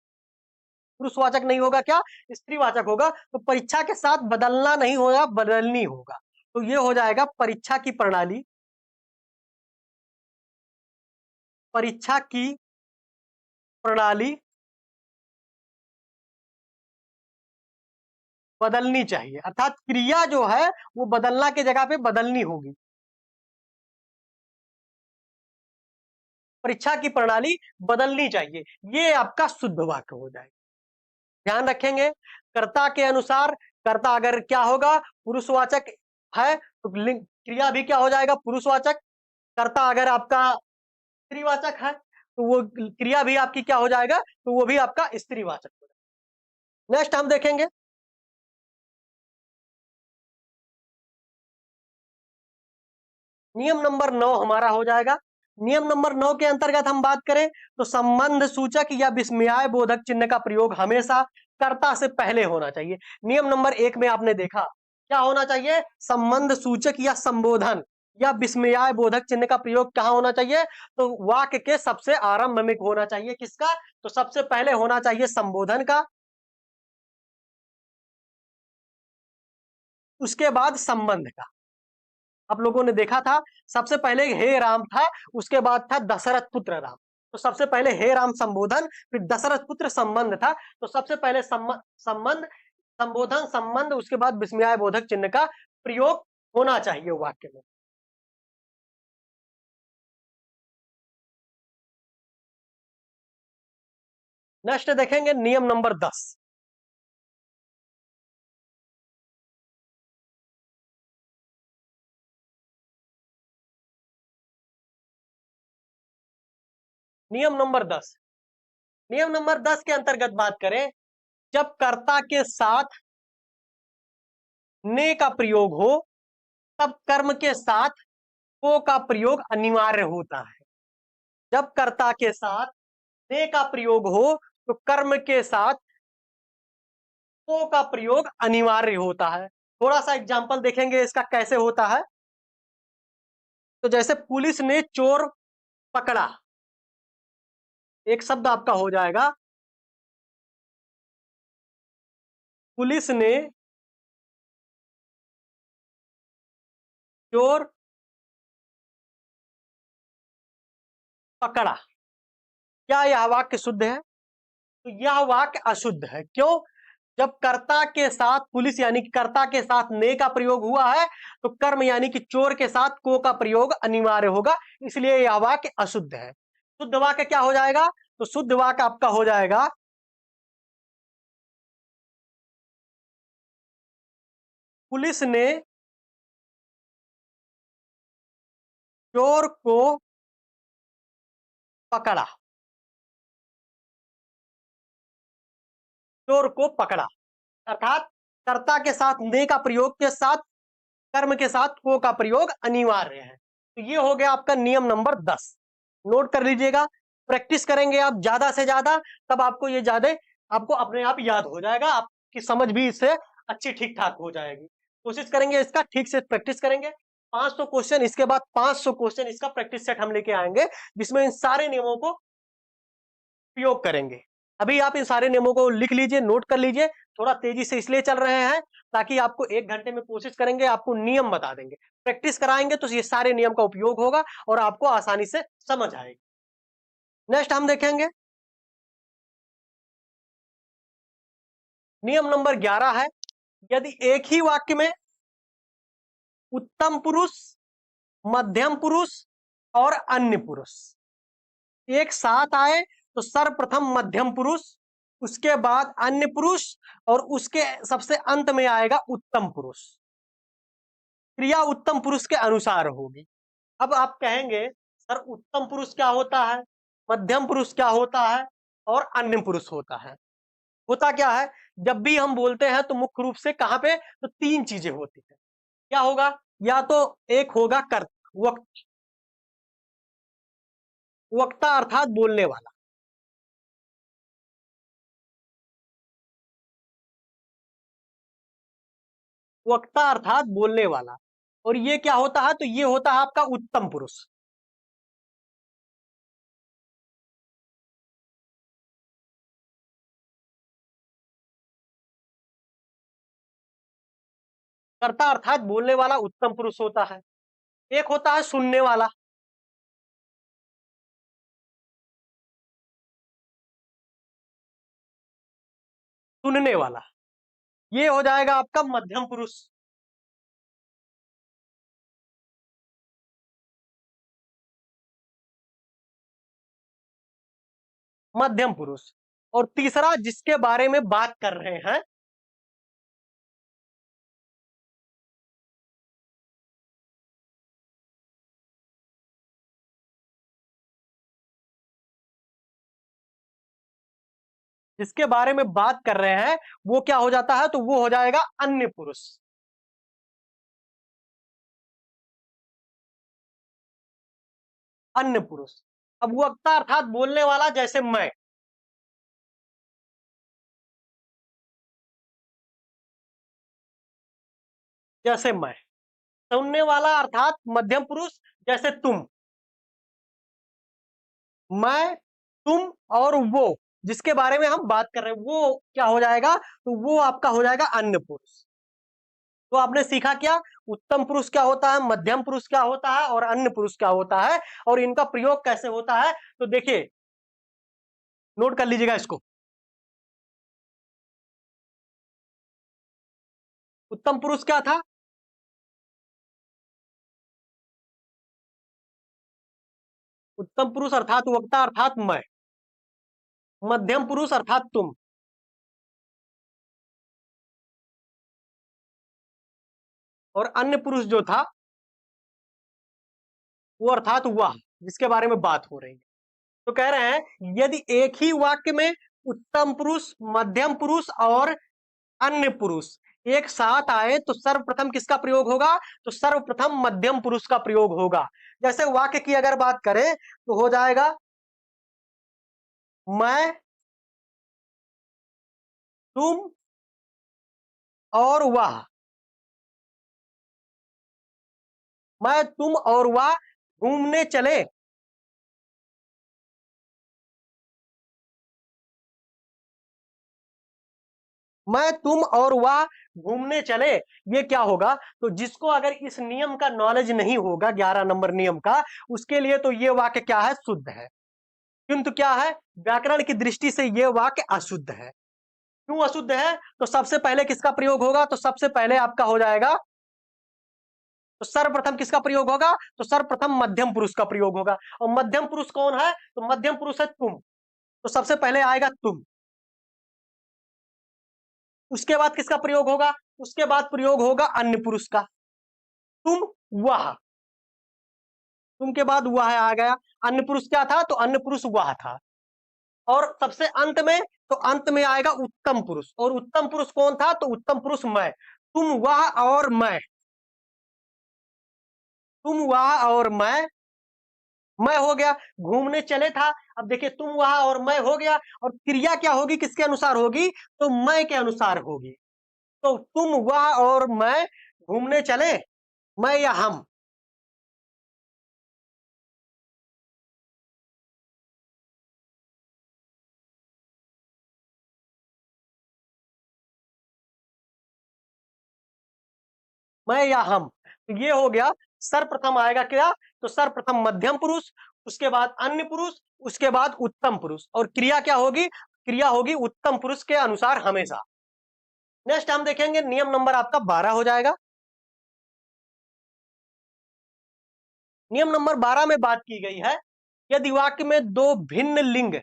पुरुषवाचक नहीं होगा, क्या स्त्रीवाचक होगा। तो परीक्षा के साथ बदलना नहीं होगा, बदलनी होगा। तो ये हो जाएगा परीक्षा की प्रणाली, परीक्षा की प्रणाली बदलनी चाहिए, अर्थात क्रिया जो है वो बदलना के जगह पे बदलनी होगी। परीक्षा की प्रणाली बदलनी चाहिए, ये आपका शुद्ध वाक्य हो जाएगा। ध्यान रखेंगे, कर्ता के अनुसार, कर्ता अगर क्या होगा, पुरुषवाचक है तो लिंग क्रिया भी क्या हो जाएगा, पुरुषवाचक। कर्ता अगर आपका स्त्रीवाचक है तो वो क्रिया भी आपकी क्या हो जाएगा, तो वो भी आपका स्त्रीवाचक हो जाएगा। नेक्स्ट हम देखेंगे नियम नंबर 9 हमारा हो जाएगा। नियम नंबर 9 के अंतर्गत हम बात करें तो संबंध सूचक या विस्मयाय बोधक चिन्ह का प्रयोग हमेशा कर्ता से पहले होना चाहिए। नियम नंबर 1 में आपने देखा क्या होना चाहिए, संबंध सूचक या संबोधन या विस्मयाय बोधक चिन्ह का प्रयोग कहां होना चाहिए, तो वाक्य के सबसे आरंभ में होना चाहिए, किसका, तो सबसे पहले होना चाहिए संबोधन का, उसके बाद संबंध का। आप लोगों ने देखा था सबसे पहले हे राम था, उसके बाद था दशरथ पुत्र राम। तो सबसे पहले हे राम संबोधन, फिर दशरथ पुत्र संबंध था। तो सबसे पहले संबंध, संबोधन, संबंध, उसके बाद विस्मयाय बोधक चिन्ह का प्रयोग होना चाहिए वाक्य में। नेक्स्ट देखेंगे नियम नंबर 10। नियम नंबर 10, नियम नंबर 10 के अंतर्गत बात करें, जब कर्ता के साथ ने का प्रयोग हो तब कर्म के साथ को का प्रयोग अनिवार्य होता है। जब कर्ता के साथ ने का प्रयोग हो तो कर्म के साथ को का प्रयोग अनिवार्य होता है। थोड़ा सा एग्जांपल देखेंगे इसका कैसे होता है। तो जैसे पुलिस ने चोर पकड़ा, एक शब्द आपका हो जाएगा, पुलिस ने चोर पकड़ा। क्या यह वाक्य शुद्ध है, तो यह वाक्य अशुद्ध है। क्यों, जब कर्ता के साथ पुलिस यानी कि कर्ता के साथ ने का प्रयोग हुआ है तो कर्म यानी कि चोर के साथ को का प्रयोग अनिवार्य होगा, इसलिए यह वाक्य अशुद्ध है। शुद्ध वाक्य क्या हो जाएगा, तो शुद्ध वाक्य आपका हो जाएगा, पुलिस ने चोर को पकड़ा, चोर को पकड़ा, अर्थात कर्ता के साथ ने का प्रयोग के साथ कर्म के साथ को का प्रयोग अनिवार्य है। तो ये हो गया आपका नियम नंबर 10। नोट कर लीजिएगा, प्रैक्टिस करेंगे आप ज्यादा से ज्यादा, तब आपको ये ज्यादा आपको अपने आप याद हो जाएगा, आपकी समझ भी इससे अच्छी ठीक ठाक हो जाएगी। कोशिश करेंगे इसका ठीक से प्रैक्टिस करेंगे। 500 क्वेश्चन, इसके बाद 500 क्वेश्चन इसका प्रैक्टिस सेट हम लेके आएंगे, जिसमें इन सारे नियमों को उपयोग करेंगे। अभी आप इन सारे नियमों को लिख लीजिए, नोट कर लीजिए। थोड़ा तेजी से इसलिए चल रहे हैं ताकि आपको 1 घंटे में कोशिश करेंगे, आपको नियम बता देंगे, प्रैक्टिस कराएंगे तो ये सारे नियम का उपयोग होगा और आपको आसानी से समझ आएगी। नेक्स्ट हम देखेंगे नियम नंबर 11 है, यदि एक ही वाक्य में उत्तम पुरुष, मध्यम पुरुष और अन्य पुरुष एक साथ आए तो सर्वप्रथम मध्यम पुरुष, उसके बाद अन्य पुरुष और उसके सबसे अंत में आएगा उत्तम पुरुष। क्रिया उत्तम पुरुष के अनुसार होगी। अब आप कहेंगे सर उत्तम पुरुष क्या होता है, मध्यम पुरुष क्या होता है और अन्य पुरुष होता है? होता क्या है, जब भी हम बोलते हैं तो मुख्य रूप से कहां पे, तो 3 चीजें होती है। क्या होगा, या तो एक होगा कर्ता, वक्ता अर्थात बोलने वाला, वक्ता अर्थात बोलने वाला, और ये क्या होता है, तो ये होता है आपका उत्तम पुरुष। कर्ता अर्थात बोलने वाला उत्तम पुरुष होता है। एक होता है सुनने वाला, सुनने वाला, ये हो जाएगा आपका मध्यम पुरुष। मध्यम पुरुष। और तीसरा जिसके बारे में बात कर रहे हैं, जिसके बारे में बात कर रहे हैं वो क्या हो जाता है, तो वो हो जाएगा अन्य पुरुष। अन्य पुरुष। अब वक्ता अर्थात बोलने वाला, जैसे मैं, जैसे मैं। सुनने वाला अर्थात मध्यम पुरुष, जैसे तुम, मैं, तुम और वो, जिसके बारे में हम बात कर रहे हैं वो क्या हो जाएगा, तो वो आपका हो जाएगा अन्य पुरुष। तो आपने सीखा क्या, उत्तम पुरुष क्या होता है, मध्यम पुरुष क्या होता है और अन्य पुरुष क्या होता है, और इनका प्रयोग कैसे होता है। तो देखिए, नोट कर लीजिएगा इसको। उत्तम पुरुष क्या था, उत्तम पुरुष अर्थात वक्ता अर्थात मैं, मध्यम पुरुष अर्थात तुम, और अन्य पुरुष जो था वो अर्थात वह, जिसके बारे में बात हो रही है। तो कह रहे हैं यदि एक ही वाक्य में उत्तम पुरुष, मध्यम पुरुष और अन्य पुरुष एक साथ आए तो सर्वप्रथम किसका प्रयोग होगा, तो सर्वप्रथम मध्यम पुरुष का प्रयोग होगा। जैसे वाक्य की अगर बात करें तो हो जाएगा मैं, तुम और वह। मैं, तुम और वह घूमने चले। मैं, तुम और वह घूमने चले, ये क्या होगा, तो जिसको अगर इस नियम का नॉलेज नहीं होगा, 11 नंबर नियम का, उसके लिए तो ये वाक्य क्या है, शुद्ध है। किंतु क्या है, व्याकरण की दृष्टि से ये वाक्य अशुद्ध है। क्यों अशुद्ध है, तो सबसे पहले किसका प्रयोग होगा, तो सबसे पहले आपका हो जाएगा, तो सर्वप्रथम किसका प्रयोग होगा, तो सर्वप्रथम मध्यम पुरुष का प्रयोग होगा। और मध्यम पुरुष कौन है, तो मध्यम पुरुष है तुम, तो सबसे पहले आएगा तुम। उसके बाद किसका प्रयोग होगा, उसके बाद प्रयोग होगा अन्य पुरुष का, तुम, वह। तुम के बाद वह आ गया। अन्य पुरुष क्या था, तो अन्य पुरुष वह था। और सबसे अंत में तो अंत में आएगा उत्तम पुरुष। और उत्तम पुरुष कौन था? तो उत्तम पुरुष मैं, तुम वह और मैं, तुम वह और मैं हो गया, घूमने चले था। अब देखिए तुम वहां और मैं हो गया, और क्रिया क्या होगी, किसके अनुसार होगी? तो मैं के अनुसार होगी। तो तुम वह और मैं घूमने चले, मैं या हम? मैं या हम, तो ये हो गया। सर्वप्रथम आएगा क्या? तो सर्वप्रथम मध्यम पुरुष, उसके बाद अन्य पुरुष, उसके बाद उत्तम पुरुष, और क्रिया क्या होगी? क्रिया होगी उत्तम पुरुष के अनुसार हमेशा। नेक्स्ट हम देखेंगे नियम नंबर आपका 12 हो जाएगा। नियम नंबर 12 में बात की गई है, यदि वाक्य में दो भिन्न लिंग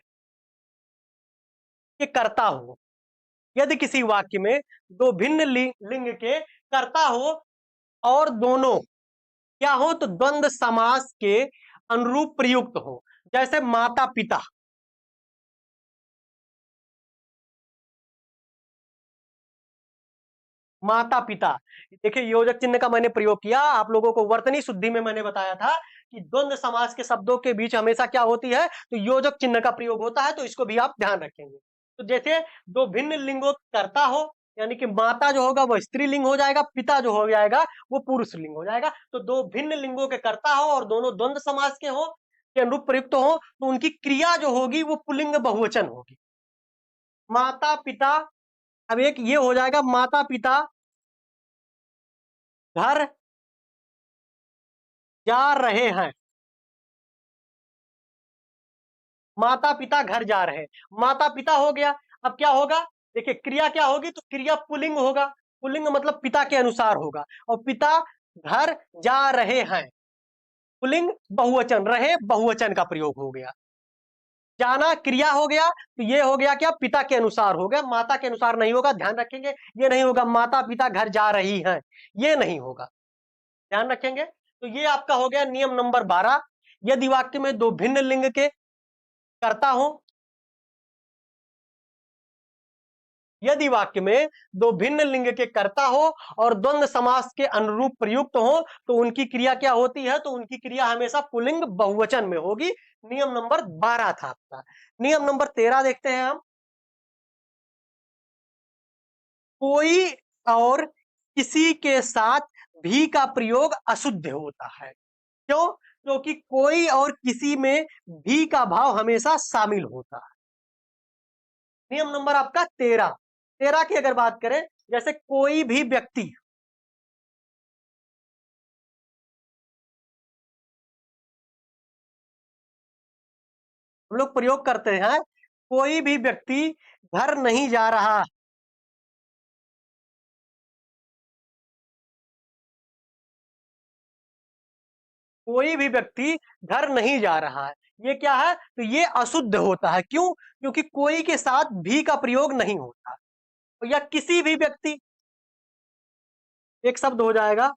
के कर्ता हो, यदि किसी वाक्य में दो भिन्न लिंग के कर्ता हो और दोनों क्या हो? तो द्वंद्व समास के अनुरूप प्रयुक्त हो, जैसे माता पिता। माता पिता, देखिए योजक चिन्ह का मैंने प्रयोग किया, आप लोगों को वर्तनी शुद्धि में मैंने बताया था कि द्वंद्व समास के शब्दों के बीच हमेशा क्या होती है? तो योजक चिन्ह का प्रयोग होता है, तो इसको भी आप ध्यान रखेंगे। तो जैसे दो भिन्न लिंगों करता हो, यानी कि माता जो होगा वह स्त्रीलिंग हो जाएगा, पिता जो हो जाएगा वो पुरुष लिंग हो जाएगा। तो दो भिन्न लिंगों के कर्ता हो और दोनों द्वंद्व समास के हो, के अनुरूप प्रयुक्त हो, तो उनकी क्रिया जो होगी वो पुल्लिंग बहुवचन होगी। माता पिता, अब एक ये हो जाएगा, माता पिता घर जा रहे हैं, माता पिता घर जा रहे हैं, माता पिता हो गया। अब क्या होगा? देखिए क्रिया क्या होगी? तो क्रिया पुल्लिंग होगा, पुल्लिंग मतलब पिता के अनुसार होगा, और पिता घर जा रहे हैं, पुल्लिंग बहुवचन, रहे बहुवचन का प्रयोग हो गया। जाना क्रिया हो गया, तो ये हो गया क्या? पिता के अनुसार हो गया, माता के अनुसार नहीं होगा, ध्यान रखेंगे। ये नहीं होगा माता पिता घर जा रही हैं, ये नहीं होगा, ध्यान रखेंगे। तो ये आपका हो गया नियम नंबर 12। यदि वाक्य में दो भिन्न लिंग के कर्ता हो, यदि वाक्य में दो भिन्न लिंग के कर्ता हो और द्वंद्व समास के अनुरूप प्रयुक्त हो, तो उनकी क्रिया क्या होती है? तो उनकी क्रिया हमेशा पुल्लिंग बहुवचन में होगी। नियम नंबर 12 था आपका। नियम नंबर 13 देखते हैं हम। कोई और किसी के साथ भी का प्रयोग अशुद्ध होता है। क्यों? क्योंकि कोई और किसी में भी का भाव हमेशा शामिल होता है। नियम नंबर आपका 13। 13 की अगर बात करें, जैसे कोई भी व्यक्ति, हम लोग प्रयोग करते हैं, कोई भी व्यक्ति घर नहीं जा रहा, कोई भी व्यक्ति घर नहीं जा रहा है, ये क्या है? तो ये अशुद्ध होता है। क्यों? क्योंकि कोई के साथ भी का प्रयोग नहीं होता। या किसी भी व्यक्ति, एक शब्द हो जाएगा,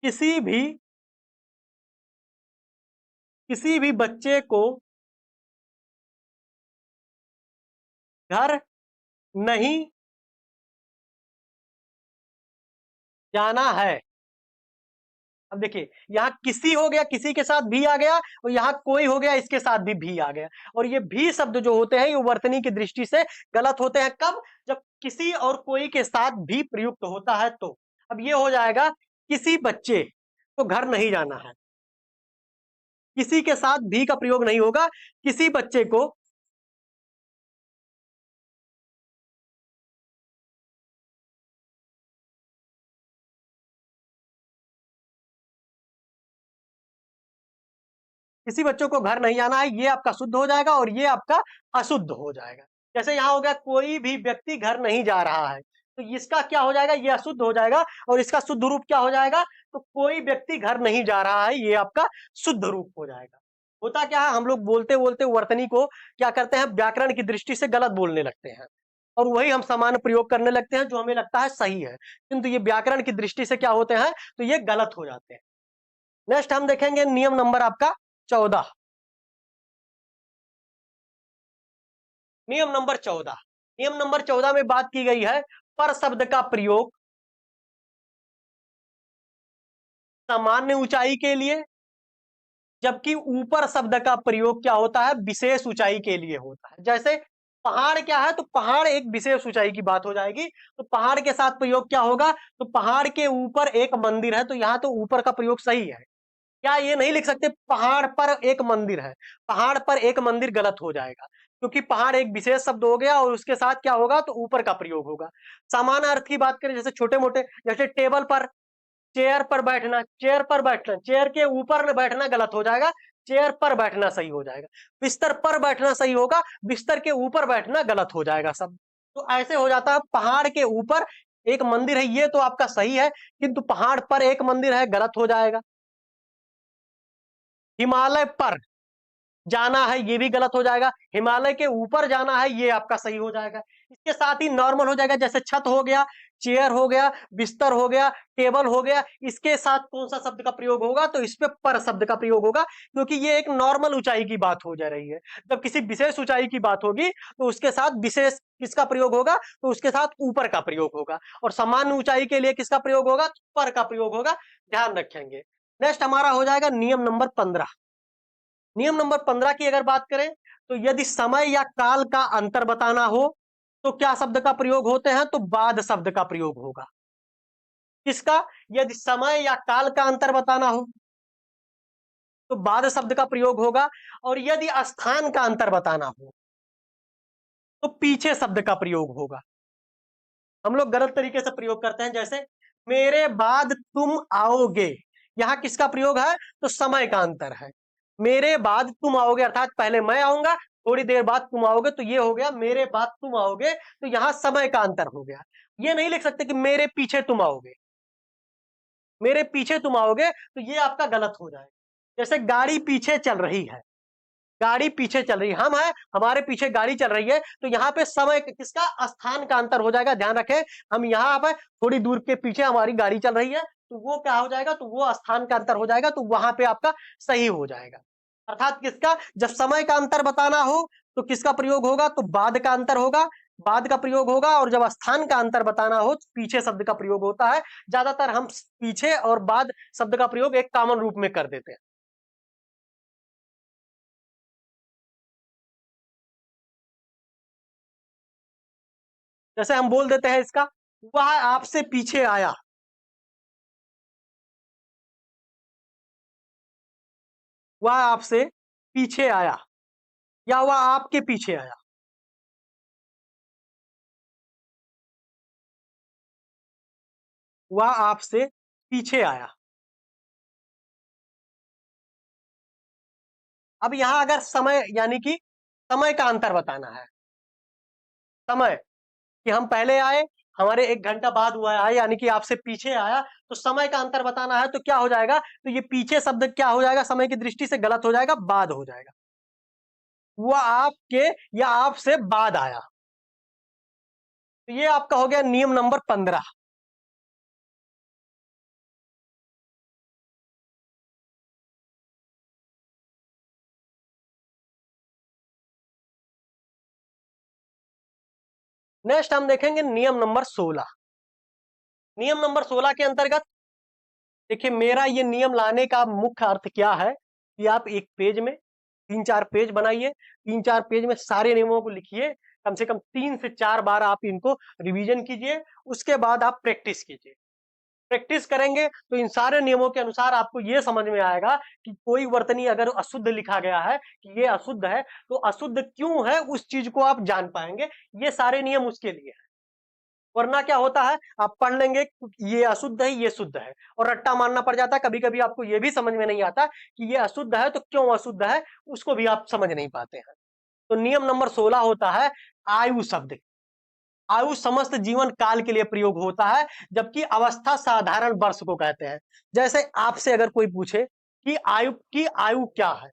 किसी भी, किसी भी बच्चे को घर नहीं जाना है। अब देखिए यहाँ किसी हो गया, किसी के साथ भी आ गया, और यहाँ कोई हो गया, इसके साथ भी आ गया। और ये भी शब्द जो होते हैं ये वर्तनी की दृष्टि से गलत होते हैं। कब? जब किसी और कोई के साथ भी प्रयुक्त होता है तो। अब ये हो जाएगा, किसी बच्चे को घर नहीं जाना है, किसी के साथ भी का प्रयोग नहीं होगा, किसी बच्चे को, किसी बच्चों को घर नहीं जाना है, ये आपका शुद्ध हो जाएगा और ये आपका अशुद्ध हो जाएगा। जैसे यहाँ हो गया, कोई भी व्यक्ति घर नहीं जा रहा है, तो इसका क्या हो जाएगा? ये अशुद्ध हो जाएगा, और इसका शुद्ध रूप क्या हो जाएगा? तो कोई व्यक्ति घर नहीं जा रहा है, ये आपका शुद्ध रूप हो जाएगा। होता क्या है, हम लोग बोलते बोलते वर्तनी को क्या करते हैं, व्याकरण की दृष्टि से गलत बोलने लगते हैं, और वही हम सामान्य प्रयोग करने लगते हैं जो हमें लगता है सही है, किंतु ये व्याकरण की दृष्टि से क्या होते हैं, तो ये गलत हो जाते हैं। नेक्स्ट हम देखेंगे नियम नंबर आपका 14। नियम नंबर 14, नियम नंबर 14 में बात की गई है पर शब्द का प्रयोग सामान्य ऊंचाई के लिए, जबकि ऊपर शब्द का प्रयोग क्या होता है, विशेष ऊंचाई के लिए होता है। जैसे पहाड़ क्या है, तो पहाड़ एक विशेष ऊंचाई की बात हो जाएगी, तो पहाड़ के साथ प्रयोग क्या होगा, तो पहाड़ के ऊपर एक मंदिर है, तो यहां तो ऊपर का प्रयोग सही है। क्या ये नहीं लिख सकते पहाड़ पर एक मंदिर है, पहाड़ पर एक मंदिर गलत हो जाएगा, क्योंकि पहाड़ एक विशेष शब्द हो गया और उसके साथ क्या होगा, तो ऊपर का प्रयोग होगा। सामान्य अर्थ की बात करें, जैसे छोटे मोटे, जैसे टेबल पर, चेयर पर बैठना, चेयर पर बैठना, चेयर के ऊपर बैठना गलत हो जाएगा, चेयर पर बैठना सही हो जाएगा। बिस्तर पर बैठना सही होगा, बिस्तर के ऊपर बैठना गलत हो जाएगा सब। तो ऐसे हो जाता है, पहाड़ के ऊपर एक मंदिर है, ये तो आपका सही है, किंतु पहाड़ पर एक मंदिर है गलत हो जाएगा। हिमालय पर जाना है ये भी गलत हो जाएगा, हिमालय के ऊपर जाना है ये आपका सही हो जाएगा। इसके साथ ही नॉर्मल हो जाएगा, जैसे छत हो गया, चेयर हो गया, बिस्तर हो गया, टेबल हो गया, इसके साथ कौन सा शब्द का प्रयोग होगा, तो इस पे पर शब्द का प्रयोग होगा, क्योंकि ये एक नॉर्मल ऊंचाई की बात हो जा रही है। जब किसी विशेष ऊंचाई की बात होगी तो उसके साथ विशेष किसका प्रयोग होगा, तो उसके साथ ऊपर का प्रयोग होगा, और सामान्य ऊंचाई के लिए किसका प्रयोग होगा, पर का प्रयोग होगा, ध्यान रखेंगे। नेक्स्ट हमारा हो जाएगा नियम नंबर 15। नियम नंबर 15 की अगर बात करें, तो यदि समय या काल का अंतर बताना हो तो क्या शब्द का प्रयोग होते हैं, तो बाद शब्द का प्रयोग होगा। किसका, यदि समय या काल का अंतर बताना हो तो बाद शब्द का प्रयोग होगा, और यदि स्थान का अंतर बताना हो तो पीछे शब्द का प्रयोग होगा। हम लोग गलत तरीके से प्रयोग करते हैं, जैसे मेरे बाद तुम आओगे, यहां किसका प्रयोग है, तो समय का अंतर है। मेरे बाद तुम आओगे अर्थात पहले मैं आऊंगा, थोड़ी देर बाद तुम आओगे, तो ये हो गया मेरे बाद तुम आओगे, तो यहां समय का अंतर हो गया। ये नहीं लिख सकते कि मेरे पीछे तुम आओगे, मेरे पीछे तुम आओगे, तो ये आपका गलत हो जाएगा। जैसे गाड़ी पीछे चल रही है, गाड़ी पीछे चल रही है, हम है हमारे पीछे गाड़ी चल रही है, तो यहाँ पे समय किसका, स्थान का अंतर हो जाएगा। ध्यान रखें, हम यहाँ पे थोड़ी दूर के पीछे हमारी गाड़ी चल रही है, तो वो क्या हो जाएगा, तो वो स्थान का अंतर हो जाएगा, तो वहां पे आपका सही हो जाएगा। अर्थात किसका, जब समय का अंतर बताना हो तो किसका प्रयोग होगा, तो बाद का अंतर होगा, बाद का प्रयोग होगा, और जब स्थान का अंतर बताना हो तो पीछे शब्द का प्रयोग होता है। ज्यादातर हम पीछे और बाद शब्द का प्रयोग एक कॉमन रूप में कर देते हैं। जैसे हम बोल देते हैं इसका, वह आपसे पीछे आया, वह आपसे पीछे आया, या वह आपके पीछे आया। वह आपसे पीछे आया। अब यहां अगर समय यानी कि समय का अंतर बताना है, समय कि हम पहले आए, हमारे 1 घंटा बाद हुआ आए, यानी कि आपसे पीछे आया, तो समय का अंतर बताना है, तो क्या हो जाएगा, तो ये पीछे शब्द क्या हो जाएगा, समय की दृष्टि से गलत हो जाएगा, बाद हो जाएगा। वह आपके या आपसे बाद आया, तो ये आपका हो गया नियम नंबर 15। नेक्स्ट हम देखेंगे नियम नंबर 16। नियम नंबर 16 के अंतर्गत देखिए, मेरा ये नियम लाने का मुख्य अर्थ क्या है, कि आप एक पेज में 3-4 पेज बनाइए, 3-4 पेज में सारे नियमों को लिखिए, कम से कम 3 से 4 बार आप इनको रिवीजन कीजिए, उसके बाद आप प्रैक्टिस कीजिए। प्रैक्टिस करेंगे तो इन सारे नियमों के अनुसार आपको ये समझ में आएगा कि कोई वर्तनी अगर अशुद्ध लिखा गया है कि ये अशुद्ध है, तो अशुद्ध क्यों है उस चीज को आप जान पाएंगे। ये सारे नियम उसके लिए है। वरना क्या होता है, आप पढ़ लेंगे ये अशुद्ध है ये शुद्ध है, और रट्टा मानना पड़ जाता है। कभी कभी आपको ये भी समझ में नहीं आता कि ये अशुद्ध है तो क्यों अशुद्ध है, उसको भी आप समझ नहीं पाते हैं। तो नियम नंबर 16 होता है आयु शब्द। आयु समस्त जीवन काल के लिए प्रयोग होता है, जबकि अवस्था साधारण वर्ष को कहते हैं। जैसे आपसे अगर कोई पूछे कि आयु क्या है,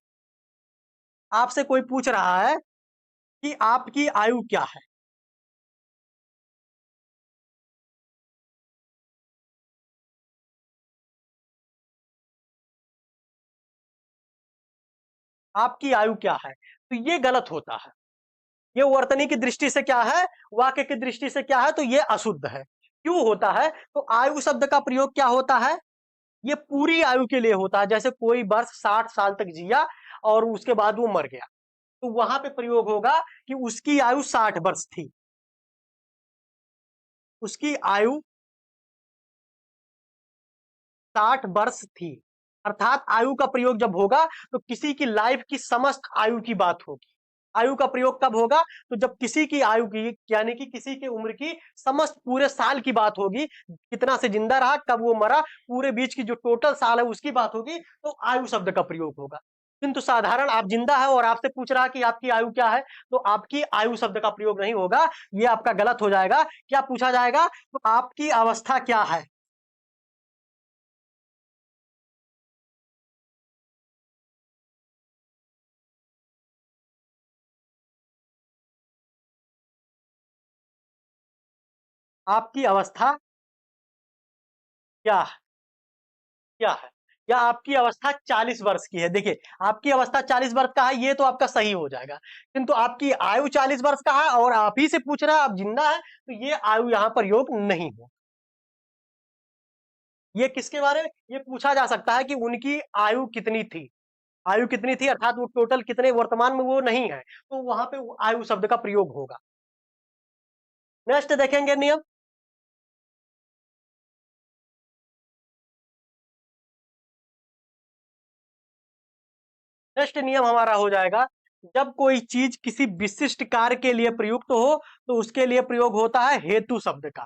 आपसे कोई पूछ रहा है कि आपकी आयु क्या है, आपकी आयु क्या है, तो ये गलत होता है। ये वर्तनी की दृष्टि से क्या है, वाक्य की दृष्टि से क्या है, तो ये अशुद्ध है। क्यों होता है, तो आयु शब्द का प्रयोग क्या होता है, ये पूरी आयु के लिए होता है। जैसे कोई वर्ष 60 साल तक जिया और उसके बाद वो मर गया, तो वहां पे प्रयोग होगा कि उसकी आयु 60 वर्ष थी, उसकी आयु 60 वर्ष थी। अर्थात आयु का प्रयोग जब होगा तो किसी की लाइफ की समस्त आयु की बात होगी। आयु का प्रयोग कब होगा, तो जब किसी की आयु की, यानी कि किसी की उम्र की समस्त पूरे साल की बात होगी, कितना से जिंदा रहा, कब वो मरा, पूरे बीच की जो टोटल साल है उसकी बात होगी, तो आयु शब्द का प्रयोग होगा। किंतु साधारण आप जिंदा है और आपसे पूछ रहा है कि आपकी आयु क्या है, तो आपकी आयु शब्द का प्रयोग नहीं होगा, ये आपका गलत हो जाएगा। क्या पूछा जाएगा, तो आपकी अवस्था क्या है। आपकी अवस्था क्या है, क्या है, या आपकी अवस्था 40 वर्ष की है। देखिए, आपकी अवस्था 40 वर्ष का है, ये तो आपका सही हो जाएगा। किंतु आपकी आयु 40 वर्ष का है और आप ही से पूछ रहा है, आप जिंदा है, तो ये आयु यहाँ पर योग नहीं हो। ये किसके बारे में, ये पूछा जा सकता है कि उनकी आयु कितनी थी, आयु कितनी थी, अर्थात वो टोटल कितने, वर्तमान में वो नहीं है, तो वहां पे वो आयु शब्द का प्रयोग होगा। नेक्स्ट देखेंगे नियम। नेक्स्ट नियम हमारा हो जाएगा, जब कोई चीज किसी विशिष्ट कार्य के लिए प्रयुक्त हो, तो उसके लिए प्रयोग होता है हेतु शब्द का।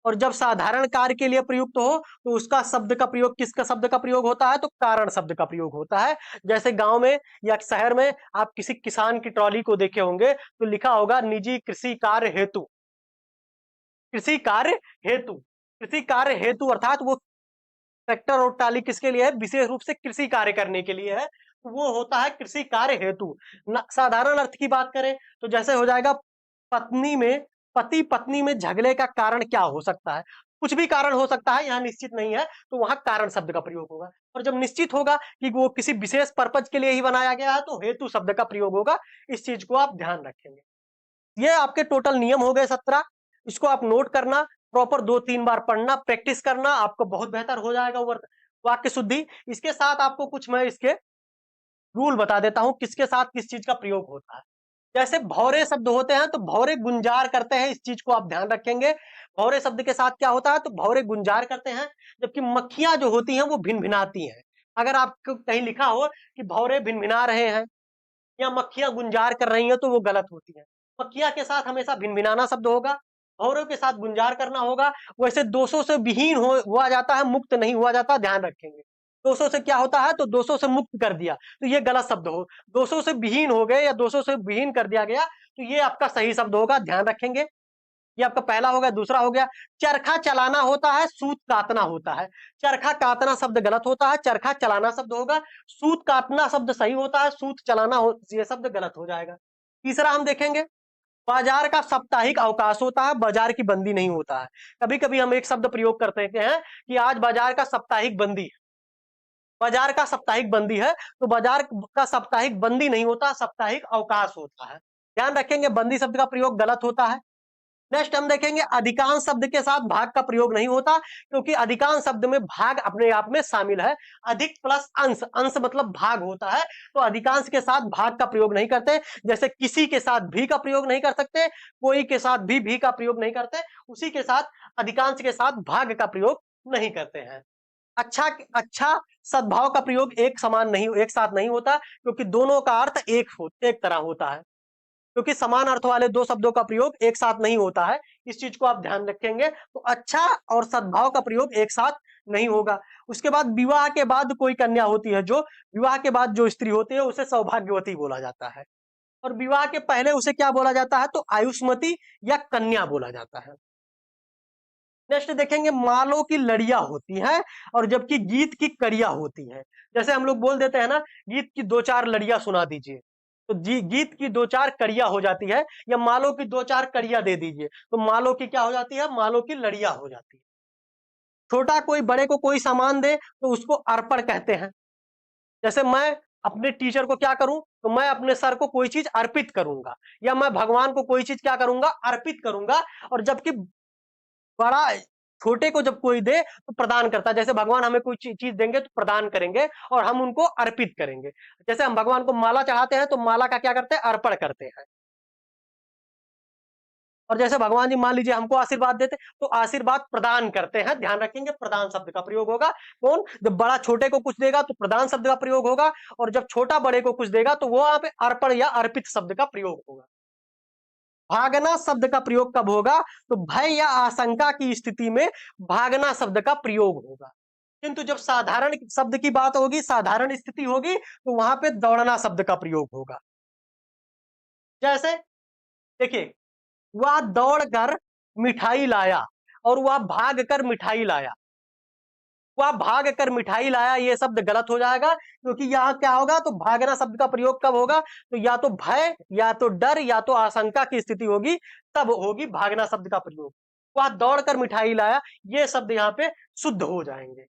और जब साधारण कार्य के लिए प्रयुक्त हो, तो उसका शब्द का प्रयोग, किसका शब्द का प्रयोग होता है, तो कारण शब्द का प्रयोग होता है। जैसे गांव में या शहर में आप किसी किसान की ट्रॉली को देखे होंगे, तो लिखा होगा निजी कृषि कार्य हेतु, कृषि कार्य हेतु। कृषि कार्य हेतु अर्थात वो ट्रैक्टर और ट्राली किसके लिए है, विशेष रूप से कृषि कार्य करने के लिए है, तो वो होता है कृषि कार्य हेतु। साधारण अर्थ की बात करें तो जैसे हो जाएगा, पत्नी में, पति पत्नी में झगड़े का कारण क्या हो सकता है, कुछ भी कारण हो सकता है, यहाँ निश्चित नहीं है, तो वहां कारण शब्द का प्रयोग होगा। और जब निश्चित होगा कि वो किसी विशेष पर्पज के लिए ही बनाया गया है, तो हेतु शब्द का प्रयोग होगा। इस चीज को आप ध्यान रखेंगे। ये आपके टोटल नियम हो गए 17। इसको आप नोट करना, प्रॉपर 2-3 बार पढ़ना, प्रैक्टिस करना, आपको बहुत बेहतर हो जाएगा वाक्य शुद्धि। इसके साथ आपको कुछ मैं इसके रूल बता देता हूं, किसके साथ किस चीज का प्रयोग होता है। जैसे भौरे शब्द होते हैं, तो भौरे गुंजार करते हैं, इस चीज को आप ध्यान रखेंगे। भौरे शब्द के साथ क्या होता है, तो भौरे गुंजार करते हैं, जबकि मक्खियां जो होती हैं वो भिनभिनाती हैं। अगर आपको कहीं लिखा हो कि भौरे भिनभिना रहे हैं या मक्खियां गुंजार कर रही हैं, तो वो गलत होती है। मक्खियां के साथ हमेशा भिनभिनाना शब्द होगा, भौरों के साथ गुंजार करना होगा। वैसे दोषों से विहीन हुआ जाता है, मुक्त नहीं हुआ जाता, ध्यान रखेंगे। दोषों से क्या होता है, तो दोषों से मुक्त कर दिया, तो ये गलत शब्द हो। दोषों से विहीन हो गए या दोषों से विहीन कर दिया गया, तो ये आपका सही शब्द होगा, ध्यान रखेंगे। ये आपका पहला हो गया। दूसरा हो गया, चरखा चलाना होता है, सूत काटना होता है। चरखा काटना शब्द गलत होता है, चरखा चलाना शब्द होगा। सूत काटना शब्द सही होता है, सूत चलाना ये शब्द गलत हो जाएगा। तीसरा हम देखेंगे, बाजार का साप्ताहिक अवकाश होता है, बाजार की बंदी नहीं होता है। कभी कभी हम एक शब्द प्रयोग करते हैं कि आज बाजार का साप्ताहिक बंदी है, बाजार का साप्ताहिक बंदी है, तो बाजार का साप्ताहिक बंदी नहीं होता, साप्ताहिक अवकाश होता है। ध्यान रखेंगे, बंदी शब्द का प्रयोग गलत होता है। नेक्स्ट हम देखेंगे, अधिकांश शब्द के साथ भाग का प्रयोग नहीं होता, क्योंकि अधिकांश शब्द में भाग अपने आप में शामिल है। अधिक प्लस अंश, अंश मतलब भाग होता है, तो अधिकांश के साथ भाग का प्रयोग नहीं करते। जैसे किसी के साथ भी का प्रयोग नहीं कर सकते, कोई के साथ भी का प्रयोग नहीं करते, उसी के साथ अधिकांश के साथ भाग का प्रयोग नहीं करते हैं। अच्छा, अच्छा सद्भाव का प्रयोग एक समान नहीं, एक साथ नहीं होता, क्योंकि दोनों का अर्थ एक तरह होता है, क्योंकि समान अर्थ वाले दो शब्दों का प्रयोग एक साथ नहीं होता है। इस चीज को आप ध्यान रखेंगे, तो अच्छा और सद्भाव का प्रयोग एक साथ नहीं होगा। उसके बाद विवाह के बाद कोई कन्या होती है, जो विवाह के बाद जो स्त्री होती है उसे सौभाग्यवती बोला जाता है, और विवाह के पहले उसे क्या बोला जाता है, तो आयुष्मती या कन्या बोला जाता है। नेक्स्ट देखेंगे, मालों की लड़ियां होती हैं और जबकि गीत की कड़ियां होती हैं। जैसे हम लोग बोल देते हैं ना, गीत की 2-4 लड़ियां सुना दीजिए, तो जी गीत की 2-4 कड़ियां हो जाती है, या मालों की 2-4 कड़ियां दे दीजिए, तो मालों की क्या हो जाती है, मालों की लड़ियां हो जाती है। छोटा कोई बड़े को कोई सामान दे, तो उसको अर्पण कहते हैं। जैसे मैं अपने टीचर को क्या करूं, तो मैं अपने सर को कोई चीज अर्पित करूंगा, या मैं भगवान को कोई चीज क्या करूंगा, अर्पित करूंगा। और जबकि बड़ा छोटे को जब कोई दे तो प्रदान करता है, जैसे भगवान हमें कोई चीज देंगे तो प्रदान करेंगे और हम उनको अर्पित करेंगे। जैसे हम भगवान को माला चढ़ाते हैं तो माला का क्या करते हैं, अर्पण करते हैं। और जैसे भगवान जी मान लीजिए हमको आशीर्वाद देते तो आशीर्वाद प्रदान करते हैं, ध्यान रखेंगे प्रदान शब्द का प्रयोग होगा। कौन, जब बड़ा छोटे को कुछ देगा तो प्रदान शब्द का प्रयोग होगा, और जब छोटा बड़े को कुछ देगा तो वो वहां पे अर्पण या अर्पित शब्द का प्रयोग होगा। भागना शब्द का प्रयोग कब होगा, तो भय या आशंका की स्थिति में भागना शब्द का प्रयोग होगा। किंतु जब साधारण शब्द की बात होगी, साधारण स्थिति होगी, तो वहां पे दौड़ना शब्द का प्रयोग होगा। जैसे देखिए, वह दौड़कर मिठाई लाया और वह भाग कर मिठाई लाया। वह भाग कर मिठाई लाया ये शब्द गलत हो जाएगा, क्योंकि यहाँ क्या होगा, तो भागना शब्द का प्रयोग कब होगा, तो या तो भय या तो डर या तो आशंका की स्थिति होगी, तब होगी भागना शब्द का प्रयोग। वह दौड़कर मिठाई लाया, ये शब्द यहाँ पे शुद्ध हो जाएंगे।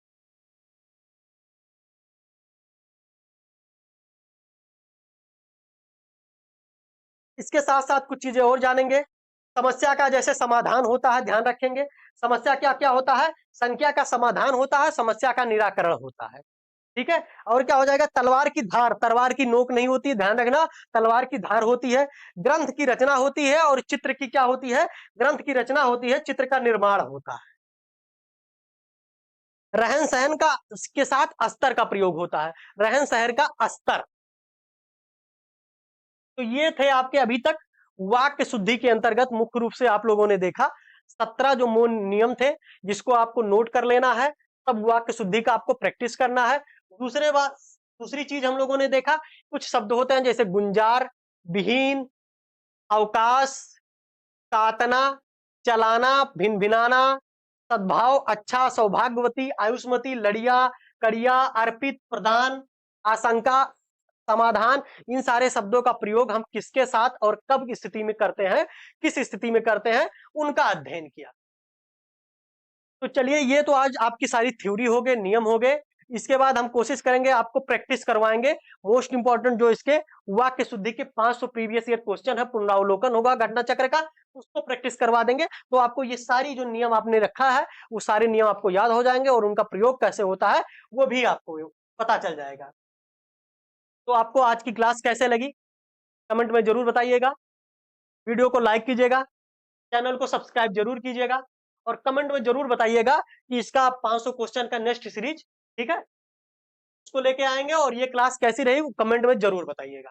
इसके साथ साथ कुछ चीजें और जानेंगे। समस्या का जैसे समाधान होता है, ध्यान रखेंगे। समस्या क्या क्या होता है, संख्या का समाधान होता है, समस्या का निराकरण होता है। ठीक है, और क्या हो जाएगा, तलवार की धार, तलवार की नोक नहीं होती है, ध्यान रखना, तलवार की धार होती है। ग्रंथ की रचना होती है और चित्र की क्या होती है, ग्रंथ की रचना होती है, चित्र का निर्माण होता है। रहन सहन का के साथ अस्तर का प्रयोग होता है, रहन सहन का अस्तर। तो ये थे आपके अभी तक वाक्य शुद्धि के अंतर्गत मुख्य रूप से आप लोगों ने देखा 17 जो मूल नियम थे, जिसको आपको नोट कर लेना है, तब वाक्य शुद्धि का आपको प्रैक्टिस करना है। दूसरी चीज हम लोगों ने देखा, कुछ शब्द होते हैं जैसे गुंजार, विहीन, अवकाश, तातना, चलाना, भिन भिनाना, सद्भाव, अच्छा, सौभाग्यवती, आयुष्मती, लड़िया, कड़िया, अर्पित, प्रदान, आशंका, समाधान, इन सारे शब्दों का प्रयोग हम किसके साथ और कब की स्थिति में करते हैं, किस स्थिति में करते हैं, उनका अध्ययन किया। तो चलिए, ये तो आज आपकी सारी थ्योरी हो गए, नियम हो गए। इसके बाद हम कोशिश करेंगे, आपको प्रैक्टिस करवाएंगे। मोस्ट इंपॉर्टेंट जो इसके वाक्य शुद्धि के 500 प्रीवियस ईयर क्वेश्चन है, पुनरावलोकन होगा घटना चक्र का, उसको प्रैक्टिस करवा देंगे। तो आपको ये सारी जो नियम आपने रखा है, वो सारे नियम आपको याद हो जाएंगे, और उनका प्रयोग कैसे होता है वो भी आपको पता चल जाएगा। तो आपको आज की क्लास कैसे लगी, कमेंट में जरूर बताइएगा। वीडियो को लाइक कीजिएगा, चैनल को सब्सक्राइब जरूर कीजिएगा, और कमेंट में जरूर बताइएगा कि इसका 500 क्वेश्चन का नेक्स्ट सीरीज, ठीक है, उसको लेके आएंगे, और ये क्लास कैसी रही वो कमेंट में जरूर बताइएगा।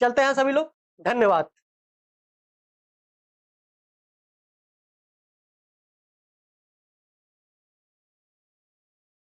चलते हैं सभी लोग, धन्यवाद।